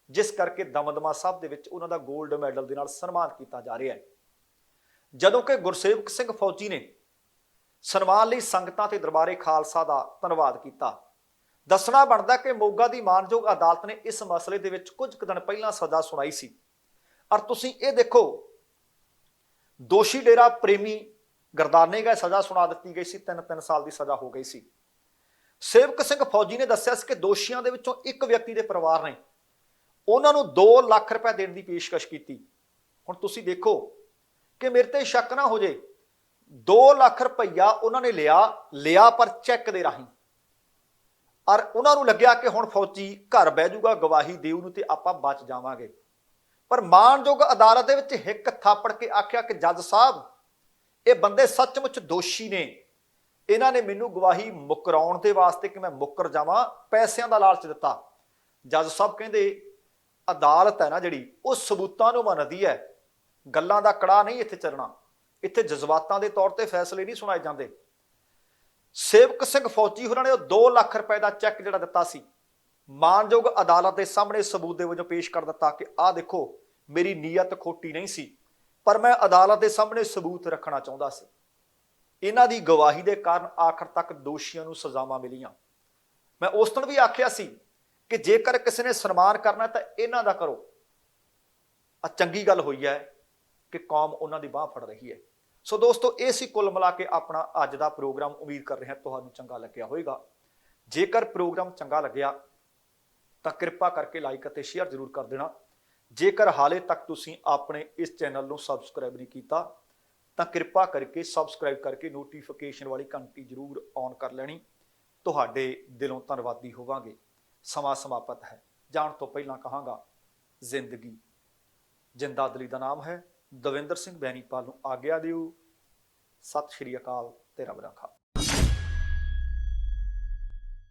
ਜਿਸ ਕਰਕੇ ਦਮਦਮਾ ਸਾਹਿਬ ਦੇ ਵਿੱਚ ਉਹਨਾਂ ਦਾ 골ਡ ਮੈਡਲ ਦੇ ਨਾਲ ਸਨਮਾਨ ਕੀਤਾ ਜਾ ਰਿਹਾ ਹੈ। ਜਦੋਂ ਕਿ ਗੁਰਸੇਵਕ ਸਿੰਘ ਫੌਜੀ ਨੇ ਸਨਮਾਨ ਲਈ ਸੰਗਤਾਂ ਤੇ ਦਰਬਾਰੇ ਖਾਲਸਾ ਦਾ ਧੰਨਵਾਦ ਕੀਤਾ। ਦੱਸਣਾ ਬਣਦਾ ਕਿ ਮੋਗਾ ਦੀ ਮਾਨਯੋਗ ਅਦਾਲਤ ਨੇ ਇਸ ਮਸਲੇ ਦੇ ਵਿੱਚ ਕੁਝ ਕੁ ਦਿਨ ਪਹਿਲਾਂ ਸਜ਼ਾ ਸੁਣਾਈ ਸੀ। ਔਰ ਤੁਸੀਂ ਇਹ ਦੇਖੋ, ਦੋਸ਼ੀ ਡੇਰਾ ਪ੍ਰੇਮੀ ਗਰਦਾਨੇ ਗਏ, ਸਜ਼ਾ ਸੁਣਾ ਦਿੱਤੀ ਗਈ ਸੀ, 3 ਸਾਲ ਦੀ ਸਜ਼ਾ ਹੋ ਗਈ ਸੀ। ਸੇਵਕ ਸਿੰਘ ਫੌਜੀ ਨੇ ਦੱਸਿਆ ਸੀ ਕਿ ਦੋਸ਼ੀਆਂ ਦੇ ਵਿੱਚੋਂ ਇੱਕ ਵਿਅਕਤੀ ਦੇ ਪਰਿਵਾਰ ਨੇ ਉਹਨਾਂ ਨੂੰ 2 ਲੱਖ ਰੁਪਏ ਦੇਣ ਦੀ ਪੇਸ਼ਕਸ਼ ਕੀਤੀ। ਹੁਣ ਤੁਸੀਂ ਦੇਖੋ ਕਿ ਮੇਰੇ ਤੇ ਸ਼ੱਕ ਨਾ ਹੋ ਜੇ, 2 ਲੱਖ ਰੁਪਈਆ ਉਹਨਾਂ ਨੇ ਲਿਆ ਪਰ ਚੈੱਕ ਦੇ ਰਾਹੀਂ। ਔਰ ਉਹਨਾਂ ਨੂੰ ਲੱਗਿਆ ਕਿ ਹੁਣ ਫੌਜੀ ਘਰ ਬਹਿ ਜਾਊਗਾ, ਗਵਾਹੀ ਦੇਊ ਨੂੰ ਤੇ ਆਪਾਂ ਬਚ ਜਾਵਾਂਗੇ। ਪਰ ਮਾਨਯੋਗ ਅਦਾਲਤ ਦੇ ਵਿੱਚ ਹਿੱਕ ਥਾਪੜ ਕੇ ਆਖਿਆ ਕਿ ਜੱਜ ਸਾਹਿਬ, ਇਹ ਬੰਦੇ ਸੱਚਮੁੱਚ ਦੋਸ਼ੀ ਨੇ। ਇਹਨਾਂ ਨੇ ਮੈਨੂੰ ਗਵਾਹੀ ਮੁਕਰਾਉਣ ਦੇ ਵਾਸਤੇ ਕਿ ਮੈਂ ਮੁੱਕਰ ਜਾਵਾਂ ਪੈਸਿਆਂ ਦਾ ਲਾਲਚ ਦਿੱਤਾ। ਜੱਜ ਸਾਹਿਬ ਕਹਿੰਦੇ ਅਦਾਲਤ ਹੈ ਨਾ ਜਿਹੜੀ, ਉਹ ਸਬੂਤਾਂ ਨੂੰ ਮੰਨਦੀ ਹੈ, ਗੱਲਾਂ ਦਾ ਕੜਾ ਨਹੀਂ ਇੱਥੇ ਚੱਲਣਾ। ਇੱਥੇ ਜਜ਼ਬਾਤਾਂ ਦੇ ਤੌਰ ਤੇ ਫੈਸਲੇ ਨਹੀਂ ਸੁਣਾਏ ਜਾਂਦੇ। ਸੇਵਕ ਸਿੰਘ ਫੌਜੀ ਹੋਰਾਂ ਨੇ ਉਹ 2 ਲੱਖ ਰੁਪਏ ਦਾ ਚੈੱਕ ਜਿਹੜਾ ਦਿੱਤਾ ਸੀ, ਮਾਨਯੋਗ ਅਦਾਲਤ ਦੇ ਸਾਹਮਣੇ ਸਬੂਤ ਦੇ ਵਜੋਂ ਪੇਸ਼ ਕਰ ਦਿੱਤਾ ਕਿ ਆਹ ਦੇਖੋ, ਮੇਰੀ ਨੀਅਤ ਖੋਟੀ ਨਹੀਂ ਸੀ, ਪਰ ਮੈਂ ਅਦਾਲਤ ਦੇ ਸਾਹਮਣੇ ਸਬੂਤ ਰੱਖਣਾ ਚਾਹੁੰਦਾ ਸੀ। ਇਹਨਾਂ ਦੀ ਗਵਾਹੀ ਦੇ ਕਾਰਨ ਆਖਰ ਤੱਕ ਦੋਸ਼ੀਆਂ ਨੂੰ ਸਜ਼ਾਵਾਂ ਮਿਲੀਆਂ। ਮੈਂ ਉਸ ਦਿਨ ਵੀ ਆਖਿਆ ਸੀ ਕਿ ਜੇਕਰ ਕਿਸੇ ਨੇ ਸਨਮਾਨ ਕਰਨਾ ਤਾਂ ਇਹਨਾਂ ਦਾ ਕਰੋ। ਆ ਚੰਗੀ ਗੱਲ ਹੋਈ ਹੈ ਕਿ ਕੌਮ ਉਹਨਾਂ ਦੀ ਬਾਹ ਫੜ ਰਹੀ ਹੈ। ਸੋ ਦੋਸਤੋ, ਇਹ ਸੀ ਕੁੱਲ ਮਿਲਾ ਕੇ ਆਪਣਾ ਅੱਜ ਦਾ ਪ੍ਰੋਗਰਾਮ। ਉਮੀਦ ਕਰ ਰਹੇ ਹਾਂ ਤੁਹਾਨੂੰ ਚੰਗਾ ਲੱਗਿਆ ਹੋਵੇਗਾ। ਜੇਕਰ ਪ੍ਰੋਗਰਾਮ ਚੰਗਾ ਲੱਗਿਆ ਤਾਂ ਕਿਰਪਾ ਕਰਕੇ ਲਾਈਕ ਅਤੇ ਸ਼ੇਅਰ ਜ਼ਰੂਰ ਕਰ ਦੇਣਾ। ਜੇਕਰ ਹਾਲੇ ਤੱਕ ਤੁਸੀਂ ਆਪਣੇ ਇਸ ਚੈਨਲ ਨੂੰ ਸਬਸਕ੍ਰਾਈਬ ਨਹੀਂ ਕੀਤਾ ਤਾਂ ਕਿਰਪਾ ਕਰਕੇ ਸਬਸਕ੍ਰਾਈਬ ਕਰਕੇ ਨੋਟੀਫਿਕੇਸ਼ਨ ਵਾਲੀ ਘੰਟੀ ਜ਼ਰੂਰ ਔਨ ਕਰ ਲੈਣੀ। ਤੁਹਾਡੇ ਦਿਲੋਂ ਧੰਨਵਾਦੀ ਹੋਵਾਂਗੇ। ਸਮਾਂ ਸਮਾਪਤ ਹੈ। ਜਾਣ ਤੋਂ ਪਹਿਲਾਂ ਕਹਾਂਗਾ, ਜ਼ਿੰਦਗੀ ਜਿੰਦਾਦਲੀ ਦਾ ਨਾਮ ਹੈ। ਦਵਿੰਦਰ ਸਿੰਘ ਬੈਣੀਪਾਲ ਨੂੰ ਆਗਿਆ ਦਿਓ। ਸਤਿ ਸ਼੍ਰੀ ਅਕਾਲ ਤੇ ਰੱਬ ਰਾਖਾ।